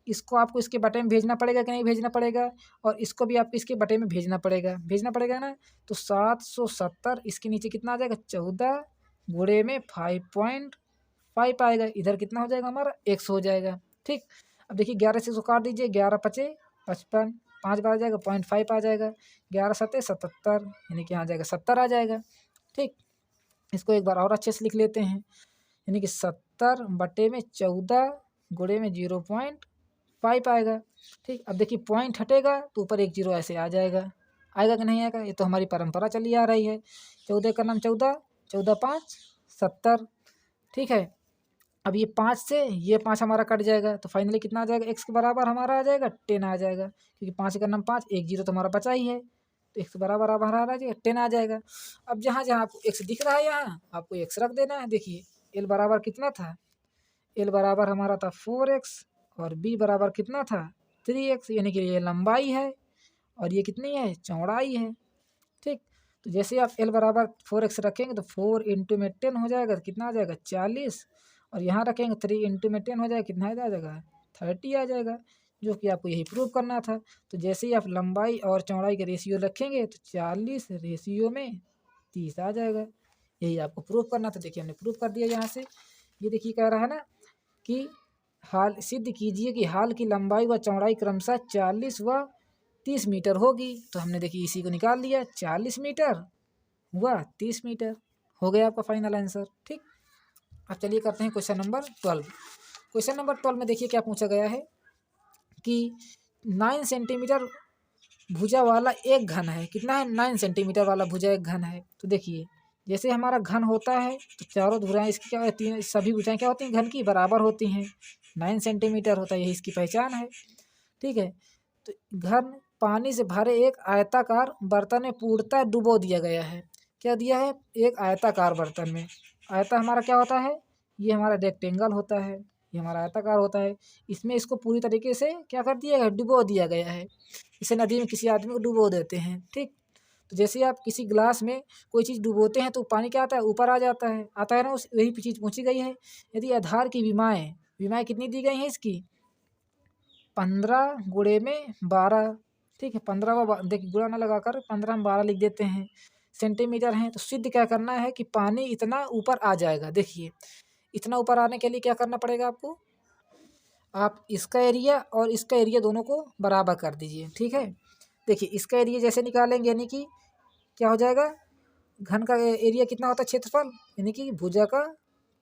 इसको आपको इसके बटे में भेजना पड़ेगा कि नहीं भेजना पड़ेगा, और इसको भी आपको इसके बटे में भेजना पड़ेगा ना। तो 770 इसके नीचे कितना आ जाएगा 14 गुणे में 5.5 आएगा, इधर कितना हो जाएगा हमारा x हो जाएगा। ठीक, अब देखिए 11 से इसको काट दीजिए, 11 पचे 55, 5 बार आ जाएगा 0.5 आ जाएगा, 11 सत्ते 77 यानी कि यहाँ आ जाएगा 70 आ जाएगा। ठीक, इसको एक बार और अच्छे से लिख लेते हैं, यानी कि 70 बटे में 14 गुणे में 0.5 आएगा। ठीक, अब देखिए पॉइंट हटेगा तो ऊपर एक जीरो ऐसे आ जाएगा, आएगा कि नहीं आएगा, ये तो हमारी परंपरा चली आ रही है। 14 का नाम 14, 14 5 70। ठीक है, अब ये 5 से ये 5 हमारा कट जाएगा तो फाइनली कितना आ जाएगा x के बराबर हमारा आ जाएगा 10 आ जाएगा, क्योंकि 5 का नाम 5, एक जीरो तो हमारा बचा ही है, तो x के बराबर हमारा आ जाएगा 10 आ जाएगा। अब जहाँ जहाँ आपको x दिख रहा है यहाँ आपको x रख देना है। देखिए l बराबर कितना था, l बराबर हमारा था 4x और b बराबर कितना था 3x, यानी कि ये लंबाई है और ये कितनी है चौड़ाई है। ठीक, तो जैसे आप L बराबर 4x रखेंगे तो 4 इंटू में 10 हो जाएगा, तो कितना आ जाएगा 40। और यहाँ रखेंगे 3 इंटू में 10 हो जाएगा, कितना आ जाएगा 30 आ जाएगा, जो कि आपको यही प्रूव करना था। तो जैसे ही आप लंबाई और चौड़ाई का रेशियो रखेंगे तो 40 रेशियो में 30 आ जाएगा, यही आपको प्रूव करना था। देखिए हमने प्रूव कर दिया यहाँ से। ये देखिए कह रहा है ना कि हाल सिद्ध कीजिए कि हाल की लंबाई व चौड़ाई क्रमशः 40 व 30 मीटर होगी। तो हमने देखिए इसी को निकाल लिया, 40 मीटर व 30 मीटर हो गया आपका फाइनल आंसर। ठीक, अब चलिए करते हैं क्वेश्चन नंबर 12। क्वेश्चन नंबर 12 में देखिए क्या पूछा गया है कि 9 सेंटीमीटर भुजा वाला एक घन है। कितना है 9 सेंटीमीटर वाला भुजा एक घन है। तो देखिए जैसे हमारा घन होता है तो चारों भुजाएं इसकी क्या होती हैं, सभी भुजाएं क्या होती हैं घन की बराबर होती हैं। 9 सेंटीमीटर होता है, यही इसकी पहचान है। ठीक है, तो घन पानी से भरे एक आयताकार बर्तन में पूर्णतः डुबो दिया गया है। क्या दिया है, एक आयताकार बर्तन में। आयता हमारा क्या होता है, ये हमारा रेक्टेंगल होता है, ये हमारा आयताकार होता है। इसमें इसको पूरी तरीके से क्या कर दिया गया, डुबो दिया गया है। इसे नदी में किसी आदमी को डुबो देते हैं। ठीक, तो जैसे आप किसी गिलास में कोई चीज़ डुबोते हैं तो पानी क्या आता है, ऊपर आ जाता है, आता है ना, उस वही चीज़ पूछी गई है। यदि आधार की विमाएँ कितनी दी गई हैं इसकी, 15 गुणे में 12। ठीक है, 15 व देखिए गुणा ना लगाकर 15 में 12 लिख देते हैं, सेंटीमीटर हैं। तो सिद्ध क्या करना है कि पानी इतना ऊपर आ जाएगा। देखिए इतना ऊपर आने के लिए क्या करना पड़ेगा आपको, आप इसका एरिया और इसका एरिया दोनों को बराबर कर दीजिए। ठीक है, देखिए इसका एरिया जैसे निकालेंगे यानी कि क्या हो जाएगा, घन का एरिया कितना होता है क्षेत्रफल, यानी कि भुजा का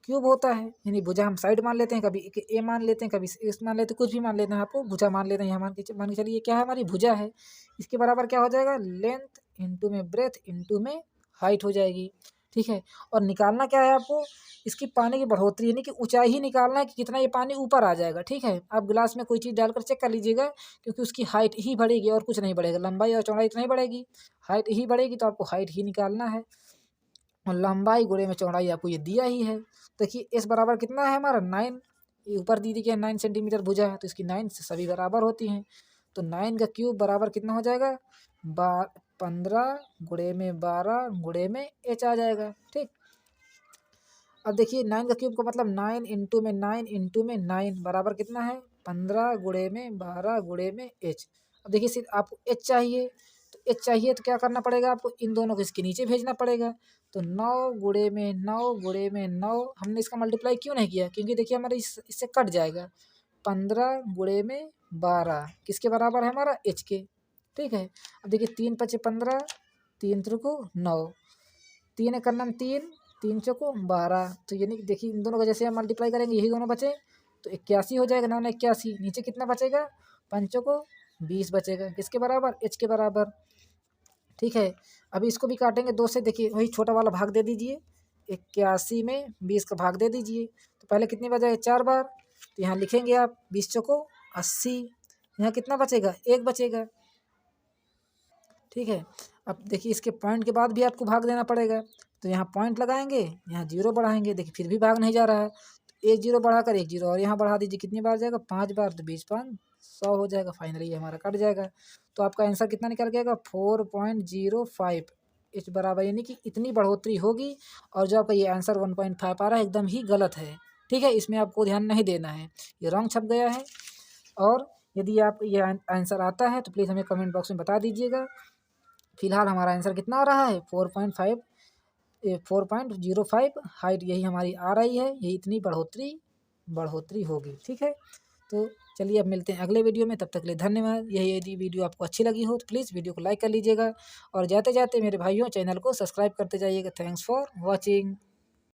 क्यूब होता है। यानी भुजा हम साइड मान लेते हैं, कभी ए मान लेते हैं, कभी एस मान लेते हैं, कुछ भी मान लेते हैं, आपको भुजा मान लेते हैं। यहाँ मान के चलिए क्या है, हमारी भुजा है। इसके बराबर क्या हो जाएगा, लेंथ इंटू में ब्रेथ इंटू में हाइट हो जाएगी। ठीक है, और निकालना क्या है आपको, इसकी पानी की बढ़ोतरी यानी कि ऊंचाई ही निकालना है कि कितना ये पानी ऊपर आ जाएगा। ठीक है, आप गिलास में कोई चीज़ डालकर चेक कर लीजिएगा, क्योंकि उसकी हाइट ही बढ़ेगी और कुछ नहीं बढ़ेगा, लंबाई और चौड़ाई इतना ही बढ़ेगी, हाइट ही बढ़ेगी। तो आपको हाइट ही निकालना है, और लंबाई गुणे में चौड़ाई आपको ये दिया ही है। देखिए एस बराबर कितना है हमारा 9, ये ऊपर दी थी क्या 9 सेंटीमीटर भुजा है, तो इसकी 9 से सभी बराबर होती हैं। तो 9 का क्यूब बराबर कितना हो जाएगा, 15 गुणे में 12 गुणे में एच आ जाएगा। ठीक, अब देखिए 9 का क्यूब का मतलब 9 इंटू में 9 इंटू में 9 बराबर कितना है, 15 गुणे में 12 गुणे में एच। अब देखिए सिर्फ आपको एच चाहिए, तो एच चाहिए तो क्या करना पड़ेगा आपको, इन दोनों को इसके नीचे भेजना पड़ेगा। तो 9 गुणे में 9 गुणे में 9, हमने इसका मल्टीप्लाई क्यों नहीं किया, क्योंकि देखिए हमारा इससे कट जाएगा। 15 गुणे में 12 किसके बराबर है, हमारा एच के। ठीक है, अब देखिए 3 पचे 15, 3 त्रिको 9, 3 एक नम 3, 3 चौको 12। तो यानी कि देखिए इन दोनों का जैसे हम मल्टीप्लाई करेंगे यही दोनों बचे, तो 81 हो जाएगा, 9 ने 81, नीचे कितना बचेगा, 5 को 20 बचेगा, किसके बराबर, एच के बराबर। ठीक है, अभी इसको भी काटेंगे 2 से, देखिए वही छोटा वाला भाग दे दीजिए, 81 में 20 का भाग दे दीजिए। तो पहले कितनी बजाए 4 बार, तो यहाँ लिखेंगे आप 20 चौको 80, यहाँ कितना बचेगा, 1 बचेगा। ठीक है, अब देखिए इसके पॉइंट के बाद भी आपको भाग देना पड़ेगा, तो यहाँ पॉइंट लगाएंगे, यहाँ 0 बढ़ाएंगे, देखिए फिर भी भाग नहीं जा रहा है, तो 1 0 बढ़ाकर 1 0 और यहाँ बढ़ा दीजिए, कितनी बार जाएगा, 5 बार, तो 20 5 100 हो जाएगा। फाइनली ये हमारा कट जाएगा। तो आपका आंसर कितना निकल के आएगा, 4.05 इस बराबर, यानी कि इतनी बढ़ोतरी होगी। और जो आपका ये आंसर 1.5 आ रहा है एकदम ही गलत है। ठीक है, इसमें आपको ध्यान नहीं देना है, ये रॉन्ग छप गया है। और यदि आप ये आंसर आता है तो प्लीज़ हमें कमेंट बॉक्स में बता दीजिएगा। फिलहाल हमारा आंसर कितना आ रहा है, 4.05 हाइट यही हमारी आ रही है, यही इतनी बढ़ोतरी होगी। ठीक है, तो चलिए अब मिलते हैं अगले वीडियो में, तब तक के लिए धन्यवाद। यही यदि वीडियो आपको अच्छी लगी हो तो प्लीज़ वीडियो को लाइक कर लीजिएगा, और जाते जाते मेरे भाइयों चैनल को सब्सक्राइब करते जाइएगा। Thanks for watching.